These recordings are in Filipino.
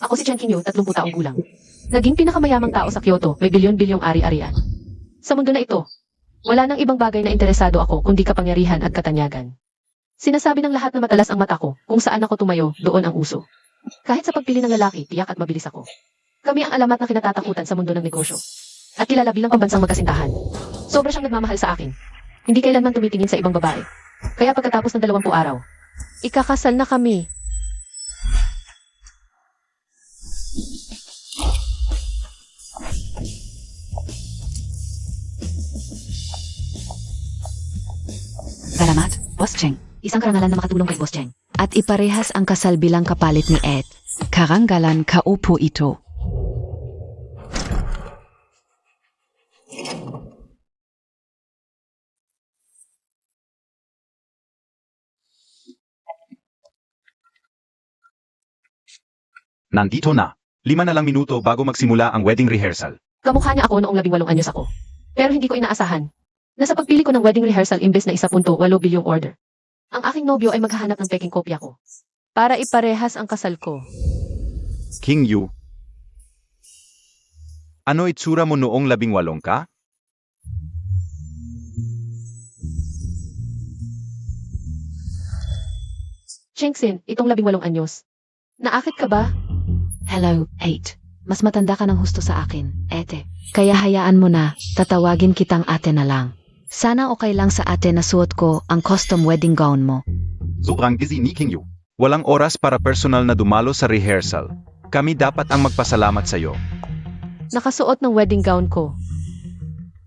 Ako si Chen Qingyu, 30 taong gulang. Naging pinakamayamang tao sa Kyoto, may bilyon-bilyong ari-arian. Sa mundo na ito, wala nang ibang bagay na interesado ako kundi kapangyarihan at katanyagan. Sinasabi ng lahat na matalas ang mata ko, kung saan ako tumayo, doon ang uso. Kahit sa pagpili ng lalaki, tiyak at mabilis ako. Kami ang alamat na kinatatakutan sa mundo ng negosyo. At kilala bilang pambansang magkasintahan. Sobra siyang nagmamahal sa akin. Hindi kailanman tumitingin sa ibang babae. Kaya pagkatapos ng 20 araw, ikakasal na kami. Salamat, Boss Cheng. Isang karangalan na makatulong kay Boss Cheng. At iparehas ang kasal bilang kapalit ni Ed. Karangalan kaupo ito. Nandito na. 5 na lang minuto bago magsimula ang wedding rehearsal. Kamukha niya ako noong 18 anyos ako. Pero hindi ko inaasahan. Nasa pagpili ko ng wedding rehearsal imbes na 1.8 bilyong order. Ang aking nobyo ay maghahanap ng peking kopya ko. Para iparehas ang kasal ko. King Yu. Ano itsura mo noong 18 ka? Chengxin, itong 18 anyos. Naakit ka ba? Hello, 8. Mas matanda ka ng husto sa akin, ete. Kaya hayaan mo na, tatawagin kitang ate na lang. Sana okay lang sa ate na suot ko ang custom wedding gown mo. Sobrang busy ni King Yu. Walang oras para personal na dumalo sa rehearsal. Kami dapat ang magpasalamat sa iyo. Nakasuot ng wedding gown ko.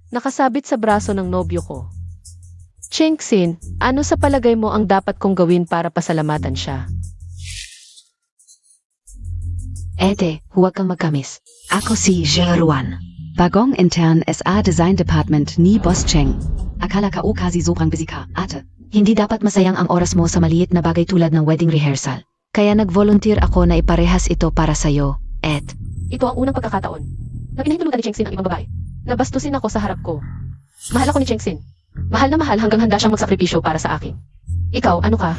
Nakasabit sa braso ng nobyo ko. Chengxin, ano sa palagay mo ang dapat kong gawin para pasalamatan siya? Ete, huwag kang magkamis. Ako si Jeruan. Bagong intern SA Design Department ni Boss Cheng. Akala ka o kasi sobrang busy ka, ate. Hindi dapat masayang ang oras mo sa maliit na bagay tulad ng wedding rehearsal. Kaya nag-volunteer ako na iparehas ito para sa'yo, Ed. Ito ang unang pagkakataon na pinahintulutan ni Chengxin ang ibang babae. Nabastusin ako sa harap ko. Mahal ako ni Chengxin. Mahal na mahal hanggang handa siyang magsakripisyo para sa akin. Ikaw, ano ka?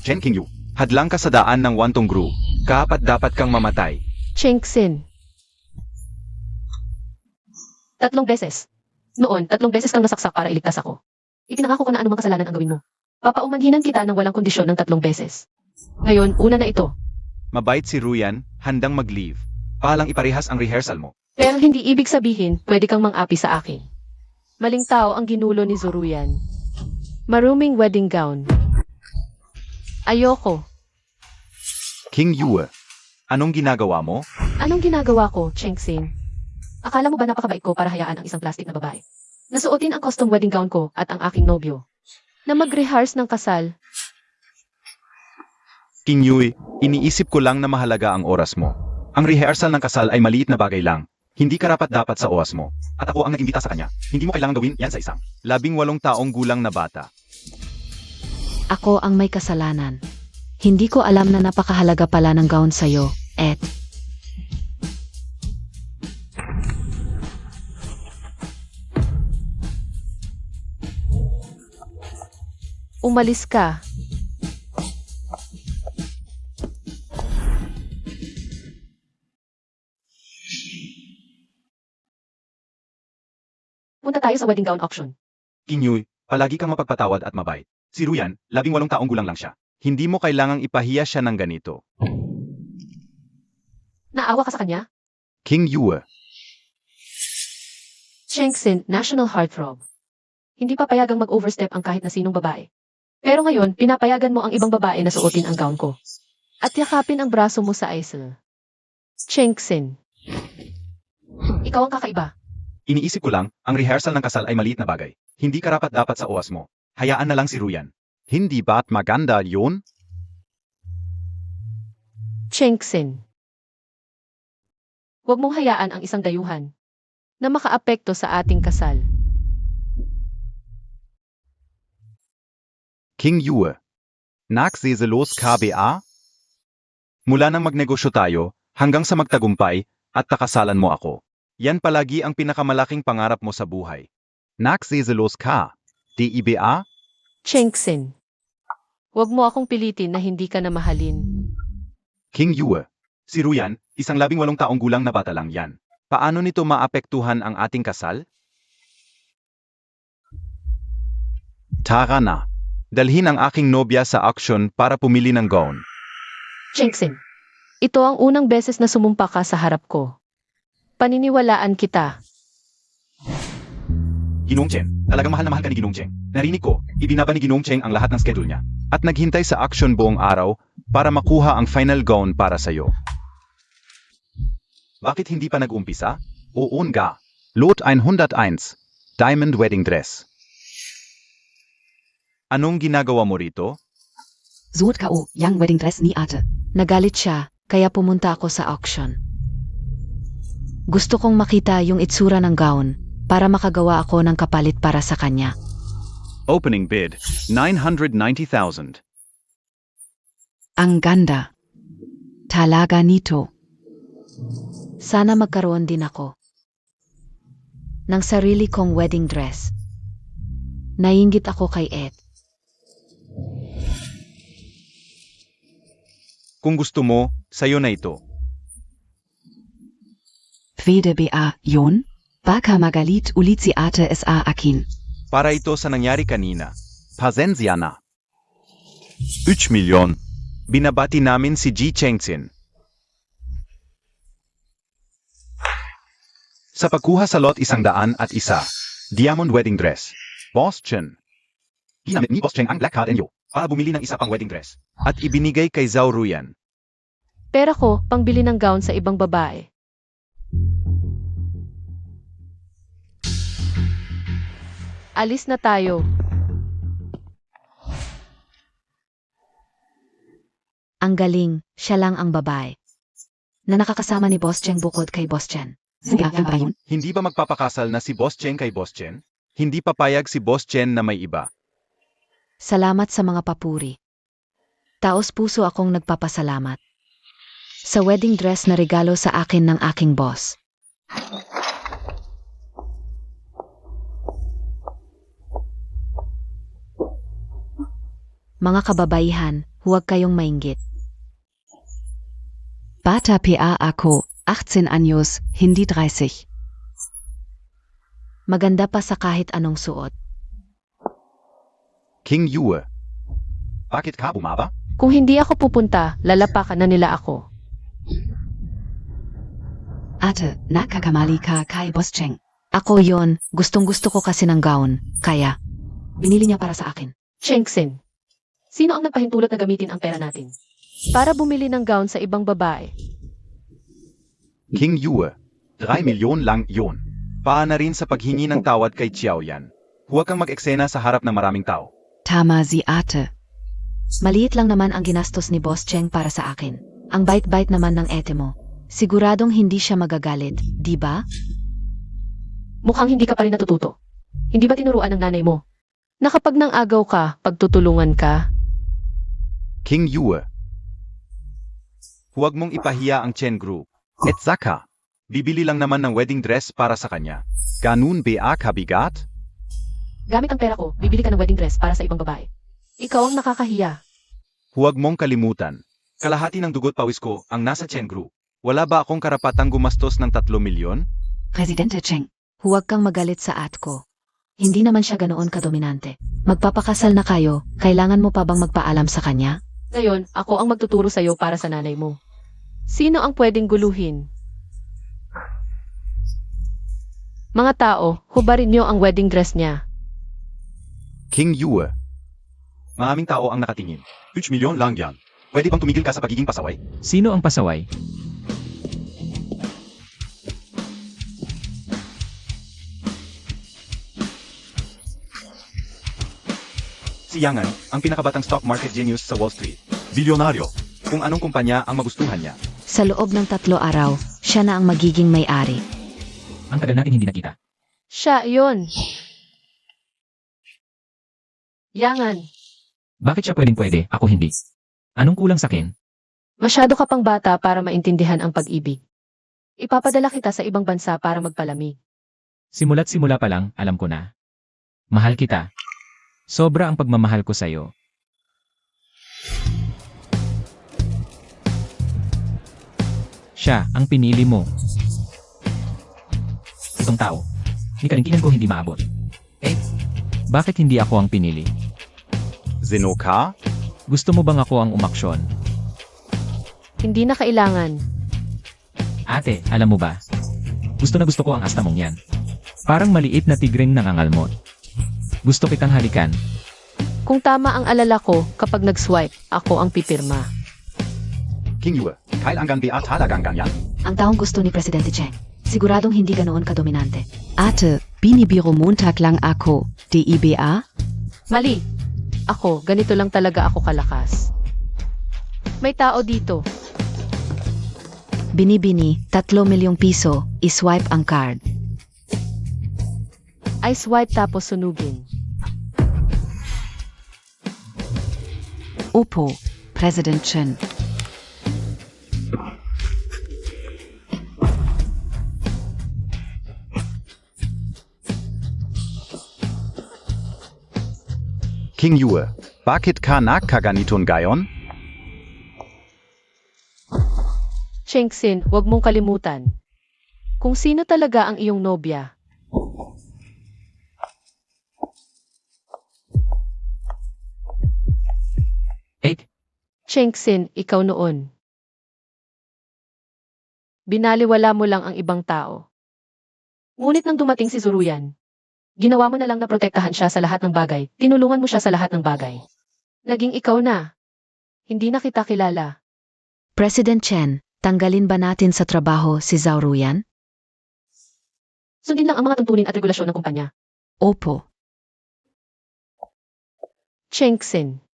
Chen King Yu, hadlang ka sa daan ng wantong gru. Kapat dapat kang mamatay. Chengxin. 3 beses. Noon, 3 beses kang nasaksak para iligtas ako. Ipinangako ko na anumang kasalanan ang gawin mo. Papaumanhinan kita ng walang kondisyon ng 3 beses. Ngayon, una na ito. Mabait si Ruyan, handang mag-leave. Palang iparehas ang rehearsal mo. Pero hindi ibig sabihin, pwede kang mang-api sa akin. Maling tao ang ginulo ni Zoruyan. Maruming wedding gown. Ayoko. King Yu, anong ginagawa mo? Anong ginagawa ko, Chengxin? Akala mo ba napakabait ko para hayaan ang isang plastic na babae? Nasuotin ang custom wedding gown ko at ang aking nobyo. Na mag-rehearse ng kasal. King Yu, iniisip ko lang na mahalaga ang oras mo. Ang rehearsal ng kasal ay maliit na bagay lang. Hindi karapat-dapat sa oras mo. At ako ang nag-imbita sa kanya. Hindi mo kailangan gawin yan sa isang 18 taong gulang na bata. Ako ang may kasalanan. Hindi ko alam na napakahalaga pala ng gown sa'yo, Ed. Umalis ka. Punta tayo sa wedding gown auction. King Yu, palagi kang mapagpatawad at mabait. Si Ruyan, 18 taong gulang lang siya. Hindi mo kailangang ipahiya siya ng ganito. Naawa ka sa kanya? King Yu, Chengxin, national heartthrob. Hindi papayagang mag-overstep ang kahit na sinong babae. Pero ngayon, pinapayagan mo ang ibang babae na suotin ang gown ko. At yakapin ang braso mo sa Aisel. Chengxin. Ikaw ang kakaiba. iniisip ko lang, ang rehearsal ng kasal ay maliit na bagay. Hindi karapat-dapat sa oras mo. Hayaan na lang si Ruyan. Hindi ba't maganda yun? Chengxin. Huwag mong hayaan ang isang dayuhan na makaapekto sa ating kasal. King Yu, nagsiselos KBA? Mula nang magnegosyo tayo, hanggang sa magtagumpay, at takasalan mo ako. Yan palagi ang pinakamalaking pangarap mo sa buhay. Nagsiselos ka, DIBA? Chengxin. Huwag mo akong pilitin na hindi ka na mahalin. King Yu, Si Ruyan, isang 18 taong gulang na bata lang yan. Paano nito maapektuhan ang ating kasal? Tara na. Dalhin ang aking nobya sa auction para pumili ng gown. Chengxin, ito ang unang beses na sumumpa ka sa harap ko. Paniniwalaan kita. Ginong Cheng, talagang mahal na mahal ka ni Ginong Cheng. Narinig ko, ibinaba ni Ginong Cheng ang lahat ng schedule niya. At naghintay sa auction buong araw para makuha ang final gown para sa'yo. Bakit hindi pa nag-umpisa? Oon ga. Lot 101, Diamond Wedding Dress. Anong ginagawa mo rito? Suot ko, yang wedding dress ni ate. Nagalit siya, kaya pumunta ako sa auction. Gusto kong makita yung itsura ng gown para makagawa ako ng kapalit para sa kanya. Opening bid, 990,000. Ang ganda. Talaga nito. Sana magkaroon din ako ng sarili kong wedding dress. Naiinggit ako kay Ed. Kung gusto mo, sayo na ito. Pwede ba yun? Baka magalit ulit si ate sa akin. Para ito sa nangyari kanina. Pasensya na. 3 milyon. Binabati namin si Ji Chengxin. Sa pagkuha sa lot 101, Diamond Wedding Dress. Boss Chen. Ginamit ni Boss Cheng ang Black Card and Yo para bumili ng isa pang wedding dress. At ibinigay kay Zhao Ruyan. Pera ko, pangbili ng gown sa ibang babae. Alis na tayo. Ang galing, siya lang ang babae. Na nakakasama ni Boss Cheng bukod kay Boss Chen. Siya ba yun? Hindi ba magpapakasal na si Boss Chen kay Boss Chen? Hindi papayag si Boss Chen na may iba. Salamat sa mga papuri. Taos puso akong nagpapasalamat. Sa wedding dress na regalo sa akin ng aking boss. Mga kababaihan, huwag kayong mainggit. Bata pa ako, 18 anyos, hindi 30. Maganda pa sa kahit anong suot. King Yue. Bakit ka bumaba? Kung hindi ako pupunta, lalapakan na nila ako. Ate, nakakamali ka kay Boss Cheng. Ako yon, Gustong-gusto ko kasi ng gown, kaya binili niya para sa akin. Chengxin. Sino ang nagpahintulot na gamitin ang pera natin? Para bumili ng gown sa ibang babae. King Yue. 3 milyon lang yun. Paa na rin sa paghingi ng tawad kay Xiao Yan. Huwag kang mag-eksena sa harap ng maraming tao. Tama si ate. Maliit lang naman ang ginastos ni Boss Cheng para sa akin. Ang bait-bait naman ng ete mo. Siguradong hindi siya magagalit, di ba? Mukhang hindi ka pa rin natututo. Hindi ba tinuruan ng nanay mo? Na kapag nang agaw ka, pagtutulungan ka? King Yue. Huwag mong ipahiya ang Chen Group. Et Zaka. Bibili lang naman ng wedding dress para sa kanya. Ganun ba kabigat? Gamit ang pera ko, bibili ka ng wedding dress para sa ibang babae. Ikaw ang nakakahiya. Huwag mong kalimutan. Kalahati ng dugot pawis ko ang nasa Chen Group. Wala ba akong karapatang gumastos ng 3 milyon? Presidente Cheng, huwag kang magalit sa at ko. Hindi naman siya ganoon kadominante. Magpapakasal na kayo, kailangan mo pa bang magpaalam sa kanya? Ngayon, ako ang magtuturo sa'yo para sa nanay mo. Sino ang pwedeng guluhin? Mga tao, hubarin niyo ang wedding dress niya. King Yue. Maraming tao ang nakatingin. 3 milyon lang yan. Pwede bang tumigil ka sa pagiging pasaway? Sino ang pasaway? Si Yangan, ang pinakabatang stock market genius sa Wall Street. Bilyonaryo. Kung anong kumpanya ang magustuhan niya. Sa loob ng 3 araw, siya na ang magiging may-ari. Ang tagal natin hindi nakita. Siya, yon. Yangan, Bakit siya pwede, ako hindi? Anong kulang sa akin? masyado ka pang bata para maintindihan ang pag-ibig. Ipapadala kita sa ibang bansa para magpalamig. Simula't simula pa lang, alam ko na. Mahal kita. Sobra ang pagmamahal ko sa'yo. Siya ang pinili mo. Itong tao. Ni kalingkingan ko hindi maabot. Eh, bakit hindi ako ang pinili? Sino ka? Gusto mo bang ako ang umaksyon? Hindi na kailangan. Ate, alam mo ba? Gusto na gusto ko ang asta mong yan. Parang maliit na tigring nangangalmot. Gusto kitang halikan. Kung tama ang alala ko, kapag nag-swipe, ako ang pipirma. King Yue, kailangan ba talagang ganyan? Ang taong gusto ni Presidente Cheng. Siguradong hindi ganoon kadominante. Ate, binibiro Montag lang ako, DIBA? Mali. Ako, ganito lang talaga ako kalakas. May tao dito. Binibini, 3 milyong piso, iswipe ang card. I swipe tapos sunugin. Opo, President Chen. King Yue, bakit ka nagkaganiton gayon? Chengxin, huwag mong kalimutan. Kung sino talaga ang iyong nobya. Eh, Chengxin, ikaw noon. Binaliwala mo lang ang ibang tao. Ngunit nang dumating si Zuruyan, ginawa mo na lang na protektahan siya sa lahat ng bagay, tinulungan mo siya sa lahat ng bagay. Naging ikaw na. Hindi na kita kilala. President Chen, tanggalin ba natin sa trabaho si Zhao Ruyan? Sundin lang ang mga tuntunin at regulasyon ng kumpanya. Opo. Chengxin,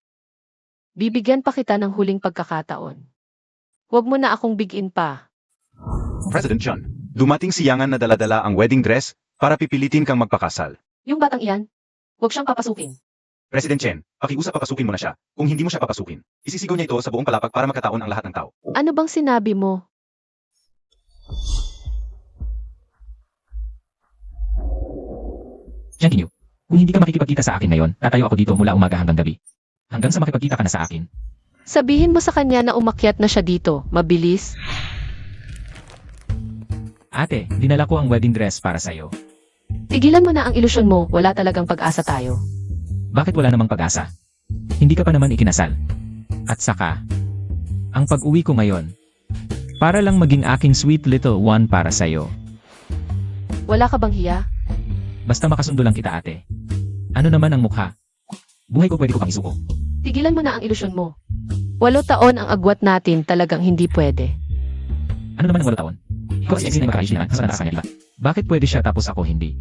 bibigyan pa kita ng huling pagkakataon. Huwag mo na akong bigin pa. President John, dumating si Yangan na daladala ang wedding dress para pipilitin kang magpakasal. Yung batang iyan, huwag siyang papasukin. President Chen, pakiusap papasukin mo na siya. Kung hindi mo siya papasukin, isisigaw niya ito sa buong palapag para magkataon ang lahat ng tao. Ano bang sinabi mo? Jiang Qingyu, kung hindi ka makikipagkita sa akin ngayon, tatayo ako dito mula umaga hanggang gabi. Hanggang sa makipagkita ka na sa akin. Sabihin mo sa kanya na umakyat na siya dito, mabilis. Ate, dinala ko ang wedding dress para sa'yo. Tigilan mo na ang ilusyon mo, wala talagang pag-asa tayo. Bakit wala namang pag-asa? Hindi ka pa naman ikinasal. At saka, ang pag-uwi ko ngayon, para lang maging aking sweet little one para sa'yo. Wala ka bang hiya? Basta makasundo lang kita, ate. Ano naman ang mukha? Buhay ko pwede ko kang isuko. Tigilan mo na ang ilusyon mo. 8 taon ang agwat natin, talagang hindi pwede. Ano naman ang 8 taon? Ikaw si Exine ay makakayos niya, kasama na sa kanya, diba? Bakit pwede siya tapos ako hindi?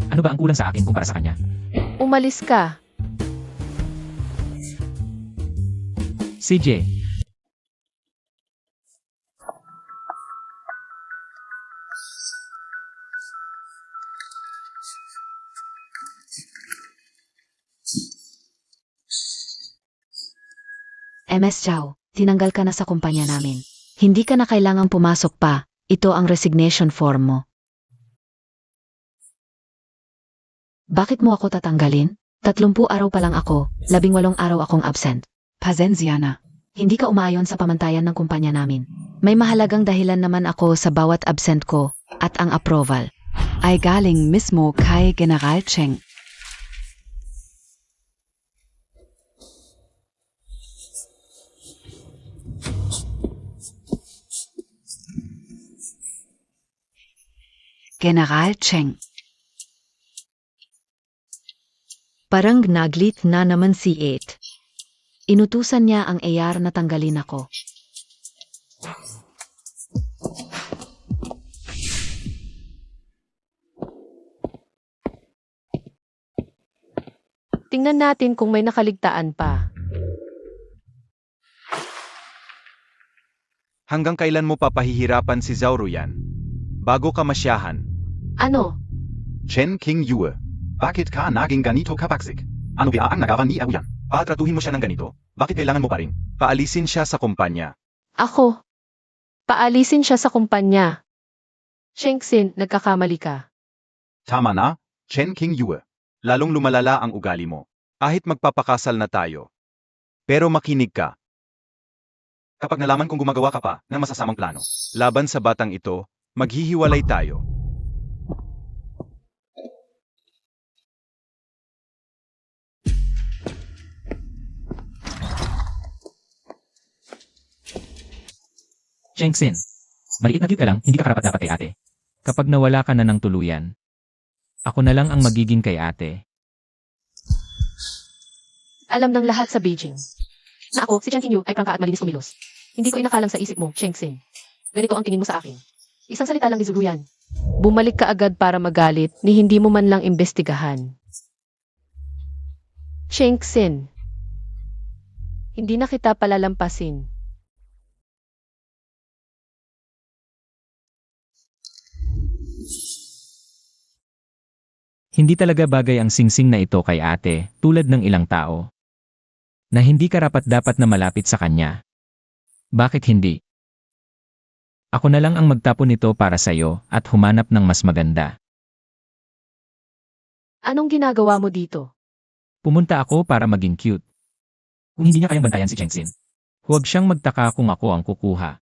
Ano ba ang kulang sa akin kumpara sa kanya? Umalis ka. CJ, MS Zhao, tinanggal ka na sa kumpanya namin. Hindi ka na kailangang pumasok pa. Ito ang resignation form mo. Bakit mo ako tatanggalin? 30 araw pa lang ako, 18 araw akong absent. Pasensya na. Hindi ka umayon sa pamantayan ng kumpanya namin. May mahalagang dahilan naman ako sa bawat absent ko, at ang approval ay galing mismo kay General Cheng. General Cheng. Parang naglit na naman si 8. Inutusan niya ang AR na tanggalin ako. Tingnan natin kung may nakaligtaan pa. Hanggang kailan mo papahihirapan si Zhao Ruyan? Bago ka masyahan, Ano? Chen King Yue, bakit ka naging ganito kapaksik? Ano ba ang nagawa ni Aoyan? Patratuhin mo siya ng ganito? Bakit kailangan mo pa rin? Paalisin siya sa kumpanya. Ako. Paalisin siya sa kumpanya. Chengxin, nagkakamali ka. Tama na, Chen King Yue. Lalong lumalala ang ugali mo. Kahit magpapakasal na tayo. Pero makinig ka. kapag nalaman kong gumagawa ka pa ng masasamang plano. Laban sa batang ito, maghihiwalay tayo. Chengxin, maliit na cute ka lang, hindi ka karapat dapat kay ate. Kapag nawala ka na ng tuluyan, ako na lang ang magiging kay ate. Alam ng lahat sa Beijing na ako, si Chen Qingyu, ay prangka at malinis kumilos. Hindi ko inakalang sa isip mo, Chengxin. Ganito ang tingin mo sa akin. Isang salita lang ni Zuluyan. Bumalik ka agad para magalit ni hindi mo man lang imbestigahan. Chengxin, hindi na kita palalampasin. Hindi talaga bagay ang singsing na ito kay ate, tulad ng ilang tao. Na hindi karapat-dapat na malapit sa kanya. Bakit hindi? Ako na lang ang magtapon nito para sa'yo at humanap ng mas maganda. Anong ginagawa mo dito? Pumunta ako para maging cute. Kung hindi niya kayang bantayan si Chengxin, huwag siyang magtaka kung ako ang kukuha.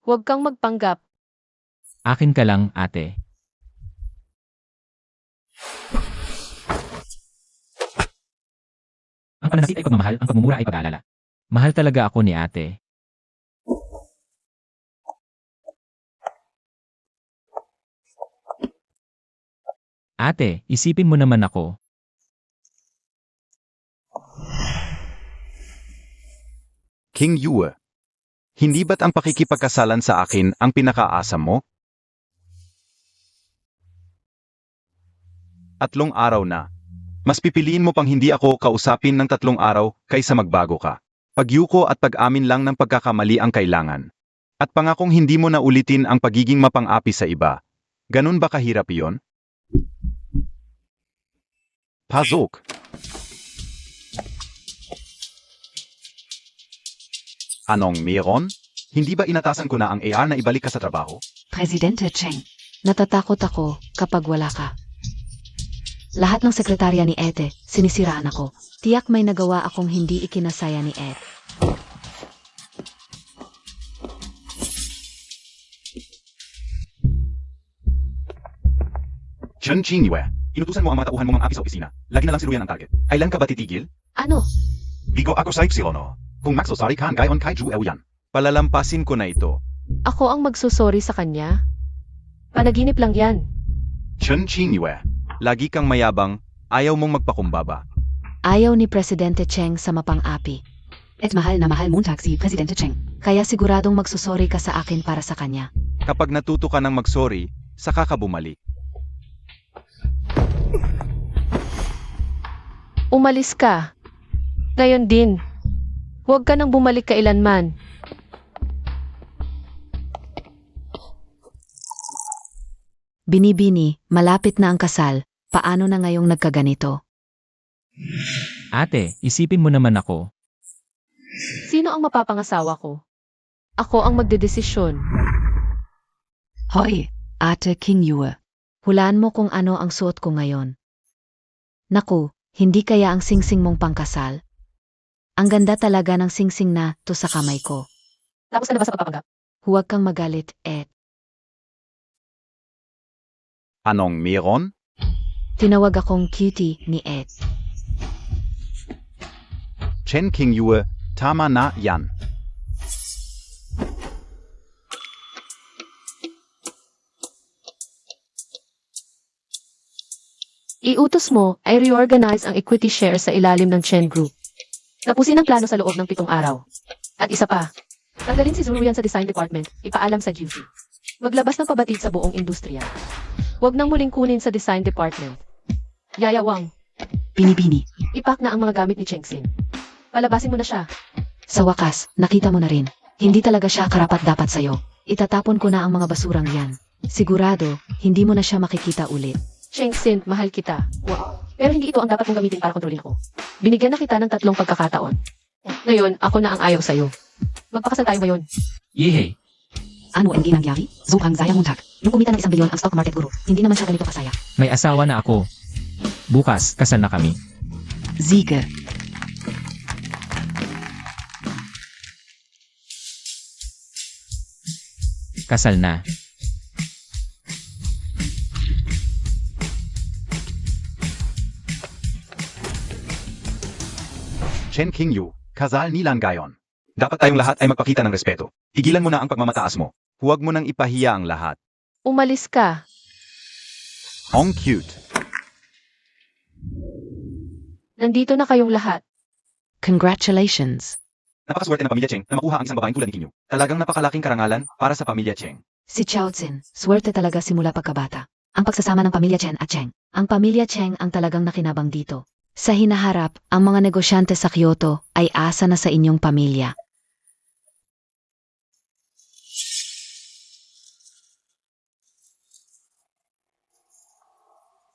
Huwag kang magpanggap. Akin ka lang, ate. Ang pananakit ay pagmamahal, ang pagmumura ay pag-aalala. Mahal talaga ako ni ate. Ate, isipin mo naman ako. King Yue, hindi ba't ang pakikipagkasalan sa akin ang pinakaasam mo? 3 araw na. Mas pipiliin mo pang hindi ako kausapin ng 3 araw kaysa magbago ka. Pagyuko at pag-amin lang ng pagkakamali ang kailangan. At pangakong hindi mo na ulitin ang pagiging mapang-api sa iba. Ganun ba kahirap iyon? Pasok! Anong meron? Hindi ba inatasan ko na ang AR na ibalik ka sa trabaho? Presidente Cheng, natatakot ako kapag wala ka. Lahat ng sekretarya ni Ete, sinisiraan ako. Tiyak may nagawa akong hindi ikinasaya ni Ed. Chen Qingyue, inutusan mo ang mga tauhan mo mga api sa opisina. Lagi na lang siluyan ang target. Kailan ka ba titigil? Ano? Bigo ako sa Ipsilono. Kung magsosari kan gayon kay Ju yan. Palalampasin ko na ito. Ako ang magsusorry sa kanya? Panaginip lang yan. Chen Qingyue, lagi kang mayabang, ayaw mong magpakumbaba. Ayaw ni Presidente Cheng sa mapang-api. At mahal na mahal muntag si Presidente Cheng. Kaya siguradong magsusorry ka sa akin para sa kanya. Kapag natuto ka ng magsorry, saka ka bumalik. Umalis ka. Ngayon din. Huwag ka nang bumalik kailanman. Binibini, malapit na ang kasal. Paano na ngayong nagkaganito? Ate, isipin mo naman ako. Sino ang mapapangasawa ko? Ako ang magdedesisyon. Hoy, Ate King Yue. Hulaan mo kung ano ang suot ko ngayon. Naku, hindi kaya ang singsing mong pangkasal? Ang ganda talaga ng singsing na to sa kamay ko. Tapos ka na ba sa pagpapanggap? Huwag kang magalit, Ed. Anong meron? Tinawag akong cutie ni Ed. Chen Qingyue, tama na yan. Iutos mo ay reorganize ang equity share sa ilalim ng Chen Group. Tapusin ang plano sa loob ng 7 araw. At isa pa, tanggalin si Zuluyan sa design department, ipaalam sa GC. Maglabas ng pabatid sa buong industriya. Huwag nang muling kunin sa design department. Yayawang, Binibini. ipak na ang mga gamit ni Chengxin. Palabasin mo na siya. Sa wakas, nakita mo na rin. Hindi talaga siya karapat-dapat sa'yo. Itatapon ko na ang mga basurang yan. Sigurado, hindi mo na siya makikita ulit. Chengxin, mahal kita. Wow. Pero hindi ito ang dapat mong gamitin para kontrolin ko. Binigyan na kita ng 3 pagkakataon. Ngayon, ako na ang ayaw sa'yo. Magpakasal tayo ngayon. Yehey! Ano ang hindi nangyari? Sobrang sayang muntag. Nung kumita ng 1 bilyon ang stock market guru, hindi naman siya ganito kasaya. May asawa na ako. Bukas, kasal na kami. Siege. Kasal na. Chen Qingyu, kasal nilang gayon. Dapat tayong lahat ay magpakita ng respeto. Tigilan mo na ang pagmamataas mo. Huwag mo nang ipahiya ang lahat. Umalis ka. Ang cute. Nandito na kayong lahat. Congratulations. Napakaswerte ng pamilya Cheng na makuha ang isang babaeng tulad ni Qingyu. Talagang napakalaking karangalan para sa pamilya Cheng. Si Chao Zin, swerte talaga simula pagkabata. Ang pagsasama ng pamilya Chen at Cheng. Ang pamilya Cheng ang talagang nakinabang dito. Sa hinaharap, ang mga negosyante sa Kyoto ay asa na sa inyong pamilya.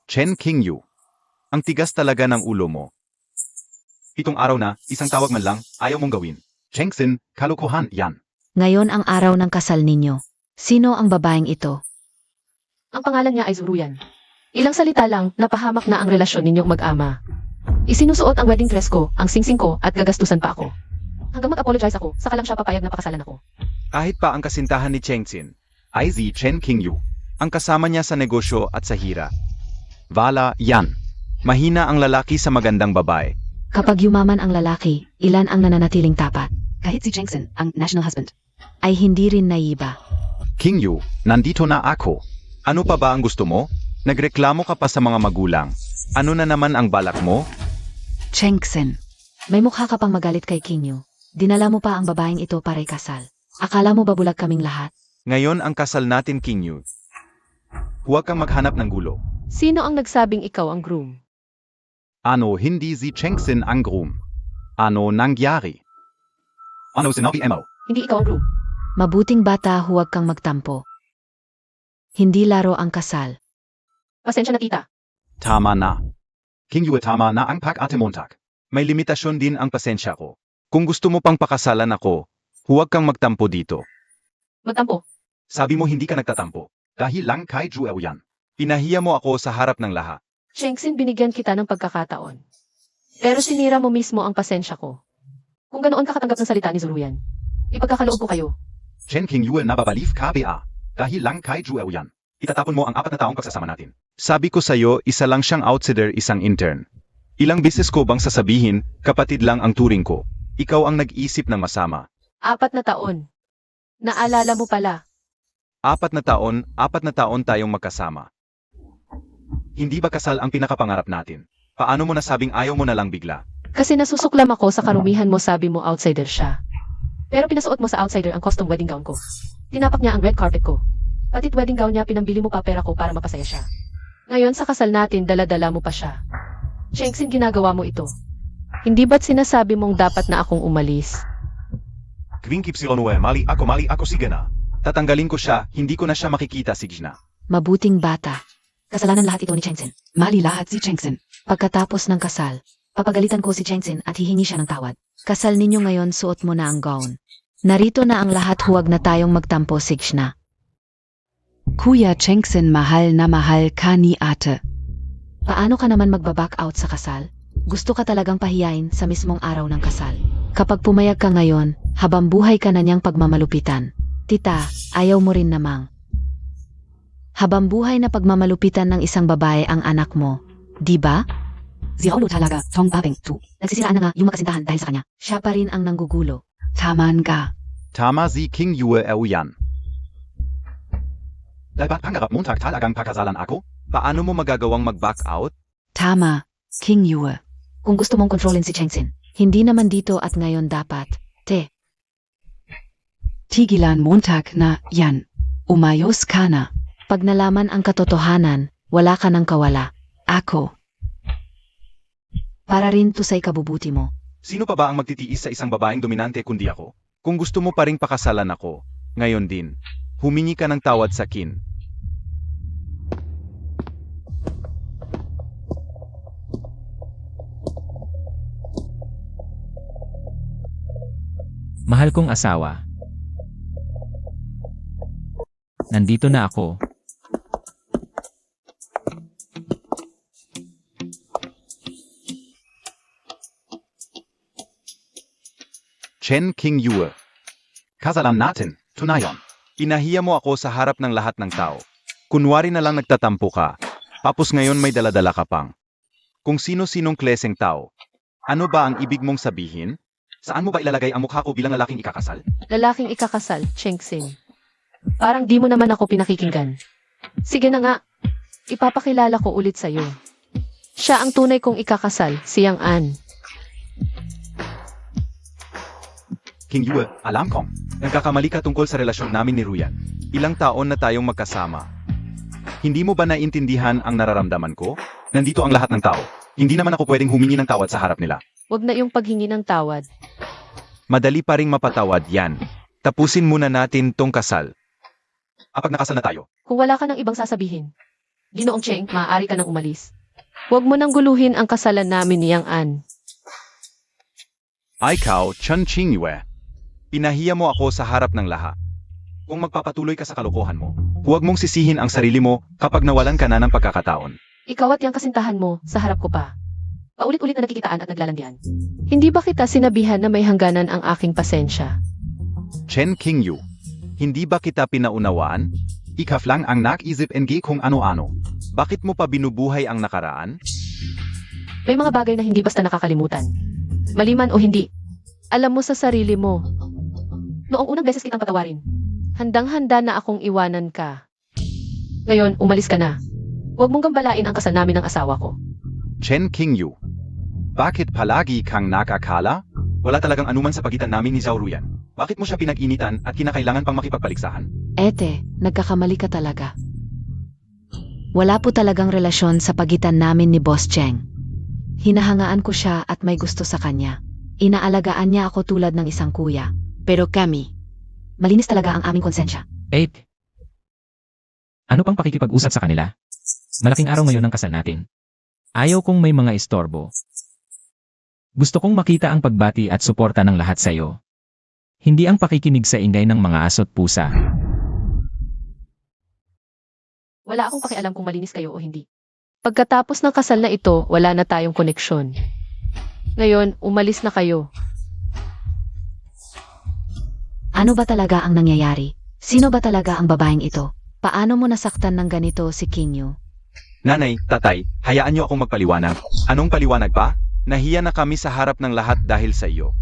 Chen Qingyu. Ang tigas talaga ng ulo mo. 7 araw na, isang tawag man lang, ayaw mong gawin. Chengxin, kalokohan yan. Ngayon ang araw ng kasal ninyo. Sino ang babaeng ito? Ang pangalan niya ay Zuruyan. Ilang salita lang, napahamak na ang relasyon ninyong mag-ama. Isinusuot ang wedding dress ko, ang singsing ko, at gagastusan pa ako. Hanggang mag-apologize ako, saka lang siya papayag na pakasalan ako. Kahit pa ang kasintahan ni Chengxin, ay si Chen Qingyu. Ang kasama niya sa negosyo at sa hira. Vala, yan. Mahina ang lalaki sa magandang babae. Kapag yumaman ang lalaki, ilan ang nananatiling tapat? Kahit si Chengxin, ang national husband, ay hindi rin naiba. Qingyu, nandito na ako. Ano pa ba ang gusto mo? Nagreklamo ka pa sa mga magulang. Ano na naman ang balak mo? Chengxin, may mukha ka pang magalit kay Qingyu. Dinala mo pa ang babaeng ito para ikasal. Akala mo ba bulag kaming lahat? Ngayon ang kasal natin, Qingyu. Huwag kang maghanap ng gulo. Sino ang nagsabing ikaw ang groom? Ano hindi si Chengxin ang groom? Ano nangyari? Ano sinabi mo? Hindi ikaw ang groom. Mabuting bata, huwag kang magtampo. Hindi laro ang kasal. Pasensya na tita. Tama na. Qingyu, tama na ang pag-ate-Montag. May limitasyon din ang pasensya ko. Kung gusto mo pang pakasalan ako, huwag kang magtampo dito. Magtampo. Sabi mo hindi ka nagtatampo. Dahil lang kay Jewel yan. Pinahiya mo ako sa harap ng lahat. Chengxin, binigyan kita ng pagkakataon. Pero sinira mo mismo ang pasensya ko. Kung ganoon ka katanggap ng salita ni Zuruyan, ipagkakaloob ko kayo. Chen Qingyu nababalif KBA. Dahil lang kay Jewel yan. Itatapon mo ang 4 na taong pagsasama natin. Sabi ko sa'yo, isa lang siyang outsider, isang intern. Ilang beses ko bang sasabihin, kapatid lang ang turing ko. Ikaw ang nag-isip ng masama. 4 na taon. Naalala mo pala. 4 na taon tayong magkasama. Hindi ba kasal ang pinakapangarap natin? Paano mo nasabing ayaw mo na lang bigla? Kasi nasusuklam ako sa karumihan mo, sabi mo outsider siya. Pero pinasuot mo sa outsider ang custom wedding gown ko. Tinapak niya ang red carpet ko. Pati't wedding gown niya, pinambili mo pa pera ko para mapasaya siya. Ngayon sa kasal natin, dala-dala mo pa siya. Chengxin, ginagawa mo ito. Hindi ba't sinasabi mong dapat na akong umalis? Mali ako sige na. Tatanggalin ko siya, hindi ko na siya makikita, Signa. Mabuting bata. Kasalanan lahat ito ni Chengxin. Mali lahat si Chengxin. Pagkatapos ng kasal, papagalitan ko si Chengxin at hihingi siya ng tawad. Kasal ninyo ngayon, suot mo na ang gown. Narito na ang lahat, huwag na tayong magtampo, Signa. Kuya Chengxin, mahal na mahal ka ni ate. Paano ka naman magbaback out sa kasal? Gusto ka talagang pahiyain sa mismong araw ng kasal. Kapag pumayag ka ngayon, habang buhay ka na niyang pagmamalupitan. Tita, ayaw mo rin namang. Habang buhay na pagmamalupitan ng isang babae ang anak mo, di ba? Si Rolo talaga, Tong Babeng, tu. Nagsisiraan na nga yung makasintahan dahil sa kanya. Siya pa rin ang nanggugulo. Taman ka. Tama si Qingyu yan. Dapat pangarap Montag talagang pakasalan ako? Paano mo magagawang mag-back out? Tama, King Yue. Kung gusto mong kontrolin si Chengxin, hindi naman dito at ngayon dapat. Tigilan Montag na yan. Umayos ka na. Pag nalaman ang katotohanan, wala ka ng kawala. Ako. Para rin to sa ikabubuti mo. Sino pa ba ang magtitiis sa isang babaeng dominante kundi ako? Kung gusto mo pa ring pakasalan ako, ngayon din, humingi ka ng tawad sa kin. Mahal kong asawa. Nandito na ako. Chen Qingyu. Kasalan natin, tunayon. Pinahiya mo ako sa harap ng lahat ng tao. Kunwari na lang nagtatampo ka. Tapos ngayon may daladala ka pang. Kung sino-sinong kleseng tao. Ano ba ang ibig mong sabihin? Saan mo ba ilalagay ang mukha ko bilang lalaking ikakasal? Lalaking ikakasal, Cheng Xing. Parang di mo naman ako pinakikinggan. Sige na nga. Ipapakilala ko ulit sa'yo. Siya ang tunay kong ikakasal, siyang An. King Yue, alam kong. Nagkakamali ka tungkol sa relasyon namin ni Ruyan. Ilang taon na tayong magkasama. Hindi mo ba naiintindihan ang nararamdaman ko? Nandito ang lahat ng tao. Hindi naman ako pwedeng humingi ng tawad sa harap nila. Huwag na yung paghingi ng tawad. Madali pa ring mapatawad yan. Tapusin muna natin tong kasal. Kapag nakasal na tayo, Kung wala ka ng ibang sasabihin, Ginoong Cheng, maaari ka nang umalis. Huwag mo nang guluhin ang kasalan namin niyang An. Ikaw, Chen Qingyue. Pinahiya mo ako sa harap ng lahat. Kung magpapatuloy ka sa kalokohan mo, huwag mong sisihin ang sarili mo kapag nawalan ka na ng pagkakataon. Ikaw at yung kasintahan mo, sa harap ko pa. Paulit-ulit na nakikitaan at naglalandian. Hindi ba kita sinabihan na may hangganan ang aking pasensya? Chen Qingyu, hindi ba kita pinaunawaan? Ikaf lang ang nakisip ng kung ano-ano. Bakit mo pa binubuhay ang nakaraan? May mga bagay na hindi basta nakakalimutan. Maliman o hindi. Alam mo sa sarili mo. Noong unang beses kitang patawarin, handang-handa na akong iwanan ka. Ngayon, umalis ka na. Huwag mong gambalain ang kasal namin ng asawa ko. Chen Qingyu, bakit palagi kang nakakala? Wala talagang anuman sa pagitan namin ni Zhao Ruyan. Bakit mo siya pinag-initan at kinakailangan pang makipagpaligsahan? Ete, nagkakamali ka talaga. Wala po talagang relasyon sa pagitan namin ni Boss Cheng. Hinahangaan ko siya at may gusto sa kanya. Inaalagaan niya ako tulad ng isang kuya. Pero kami, malinis talaga ang aming konsensya. 8. Ano pang pakikipag-usap sa kanila? Malaking araw ngayon ng kasal natin. Ayaw kong may mga istorbo. Gusto kong makita ang pagbati at suporta ng lahat sa iyo. Hindi ang pakikinig sa ingay ng mga aso't pusa. Wala akong pakialam kung malinis kayo o hindi. Pagkatapos ng kasal na ito, wala na tayong koneksyon. Ngayon, umalis na kayo. Ano ba talaga ang nangyayari? Sino ba talaga ang babaeng ito? Paano mo nasaktan ng ganito si Qingyu? Nanay, tatay, hayaan niyo akong magpaliwanag. Anong paliwanag pa? Nahiya na kami sa harap ng lahat dahil sa iyo.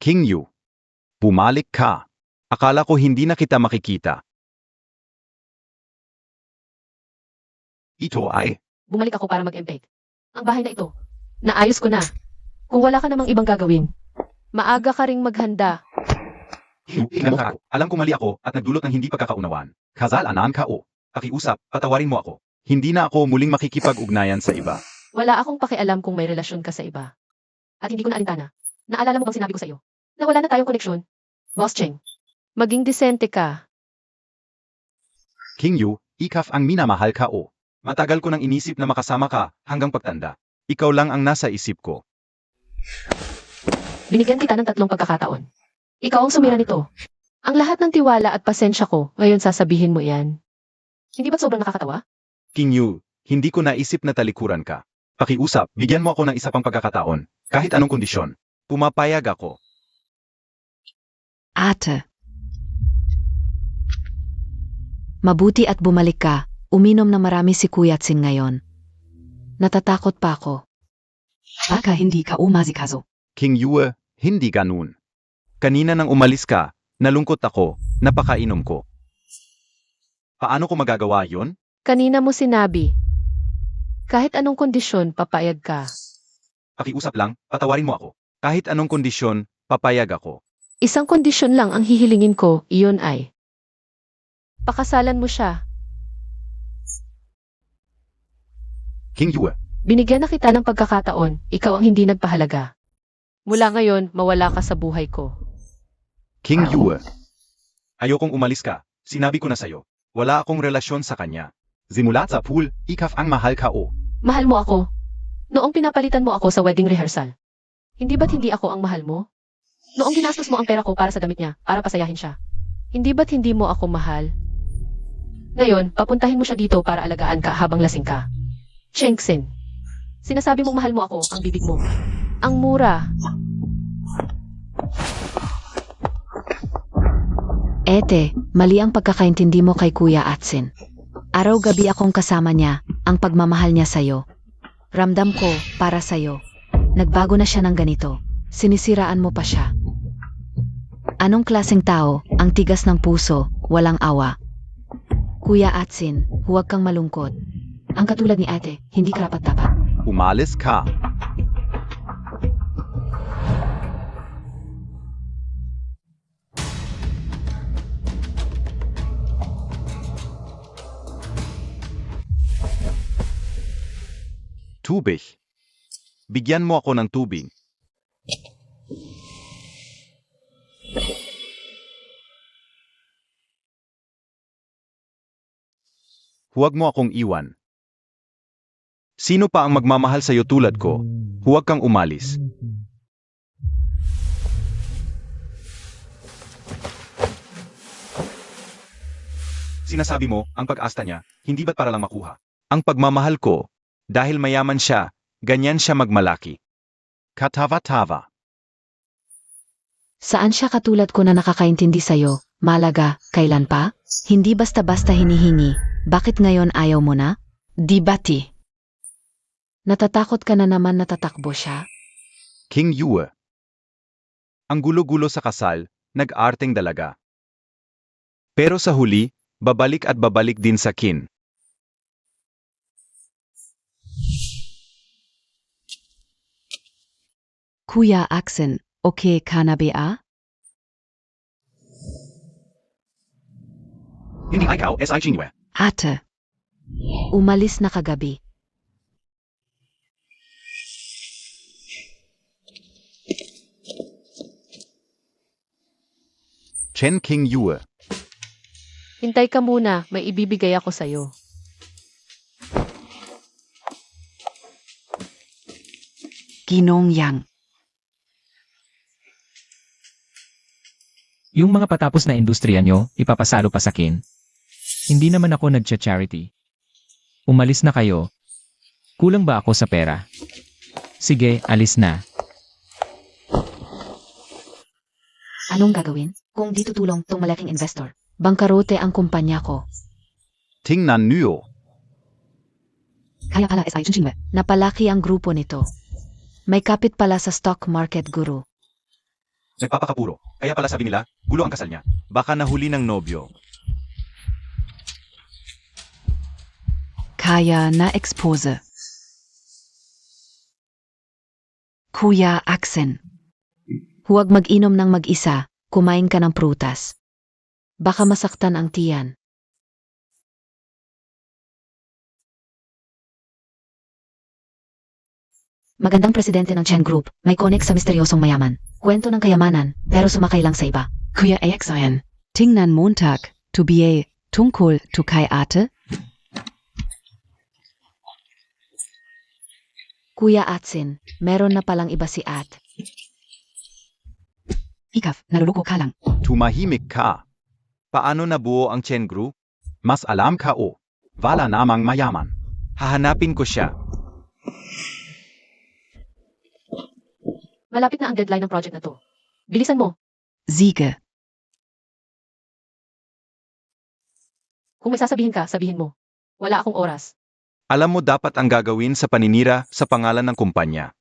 Qingyu, bumalik ka. Akala ko hindi na kita makikita. Ito ay, Bumalik ako para mag-empate. Ang bahay na ito, naayos ko na. Kung wala ka namang ibang gagawin, maaga ka ring maghanda. tingnan mo ka. Alam ko mali ako at nagdulot ng hindi pagkakaunawaan. Kasalanan ka o. Pakiusap, patawarin mo ako. Hindi na ako muling makikipag-ugnayan sa iba. Wala akong pakialam kung may relasyon ka sa iba. At hindi ko na alintana. Naalala mo bang sinabi ko sa iyo? Na wala na tayong koneksyon? Boss Cheng, maging disente ka. Qingyu, ikaf ang minamahal ka o. Matagal ko nang inisip na makasama ka hanggang pagtanda. Ikaw lang ang nasa isip ko. Binigyan kita ng 3 pagkakataon. Ikaw ang sumira nito. Ang lahat ng tiwala at pasensya ko, ngayon sasabihin mo yan. Hindi ba sobrang nakakatawa? Qingyu, hindi ko naisip na talikuran ka. Pakiusap, bigyan mo ako ng isa pang pagkakataon. Kahit anong kondisyon. Pumapayag ako. Ate. Mabuti at bumalik ka. Uminom na marami si Kuya Tsing ngayon. Natatakot pa ako. Baka hindi ka umazikaso. Qingyu, hindi ganun. Kanina nang umalis ka, nalungkot ako, napakainom ko. Paano ko magagawa yon? Kanina mo sinabi. Kahit anong kondisyon, papayag ka. Pakiusap lang, patawarin mo ako. Kahit anong kondisyon, papayag ako. Isang kondisyon lang ang hihilingin ko, iyon ay. Pakasalan mo siya. Qingyu, Binigyan na kita ng pagkakataon, ikaw ang hindi nagpahalaga. Mula ngayon, mawala ka sa buhay ko. Qingyu. Ayokong umalis ka, sinabi ko na sa'yo. Wala akong relasyon sa kanya. Simulat sa pool, ikaf ang mahal ka o. Mahal mo ako. Noong pinapalitan mo ako sa wedding rehearsal. Hindi ba't hindi ako ang mahal mo? Noong ginastos mo ang pera ko para sa damit niya, para pasayahin siya. Hindi ba't hindi mo ako mahal? Ngayon, papuntahin mo siya dito para alagaan ka habang lasing ka. Chengxin. Sinasabi mong mahal mo ako, ang bibig mo. Ang mura. Ete, mali ang pagkakaintindi mo kay Kuya Atsin. Araw-gabi akong kasama niya, ang pagmamahal niya sa'yo. Ramdam ko, para sa'yo. Nagbago na siya ng ganito. Sinisiraan mo pa siya. Anong klaseng tao, ang tigas ng puso, walang awa. Kuya Atsin, huwag kang malungkot. Ang katulad ni ate, hindi karapat-dapat. Umalis ka. Tubig. Bigyan mo ako ng tubig. Huwag mo akong iwan. Sino pa ang magmamahal sa'yo tulad ko? Huwag kang umalis. Sinasabi mo, ang pag-asta niya, hindi ba't para lang makuha? Ang pagmamahal ko, dahil mayaman siya, ganyan siya magmalaki. Katava-tava. Saan siya katulad ko na nakakaintindi sa'yo? Malaga, kailan pa? Hindi basta-basta hinihingi. Bakit ngayon ayaw mo na? Dibati. Natatakot ka na naman na tatakbo siya? King Yue. Ang gulo-gulo sa kasal, nag-arteng dalaga. Pero sa huli, babalik at babalik din sa kin. Kuya Atsin, okay ka na ba? Hindi ikaw, S.I. Chinwe. Ate. Umalis na kagabi. Chen King Yue. Hintay ka muna, may ibibigay ako sa'yo. Ginong Yang. Yung mga patapos na industriya nyo, ipapasalo pa sa kin. Hindi naman ako nagcha-charity. Umalis na kayo. Kulang ba ako sa pera? Sige, alis na. Anong gagawin? Kung di tutulong tong malaking investor. Bangkarote ang kumpanya ko. Tingnan niyo. Kaya pala SI Chinwe. Napalaki ang grupo nito. May kapit pala sa stock market guru. Nagpapakapuro. Kaya pala sabi nila, gulo ang kasal niya. Baka nahuli ng nobyo. Kaya na-expose. Kuya Atsin. Huwag mag-inom ng mag-isa, kumain ka ng prutas. Baka masaktan ang tiyan. Magandang presidente ng Chen Group, may connect sa misteryosong mayaman. Kwento ng kayamanan, pero sumakay lang sa iba. Kuya AXIN. Tingnan Montag, to be tungkol to kay ate? Kuya Atsin, meron na palang iba si At. Ikaf, naluluko ka lang. Tumahimik ka. Paano nabuo ang Chen Group? Mas alam ka o. Wala namang mayaman. Hahanapin ko siya. Malapit na ang deadline ng project na to. Bilisan mo. Siege. Kung may sasabihin ka, sabihin mo. Wala akong oras. Alam mo dapat ang gagawin sa paninira sa pangalan ng kumpanya.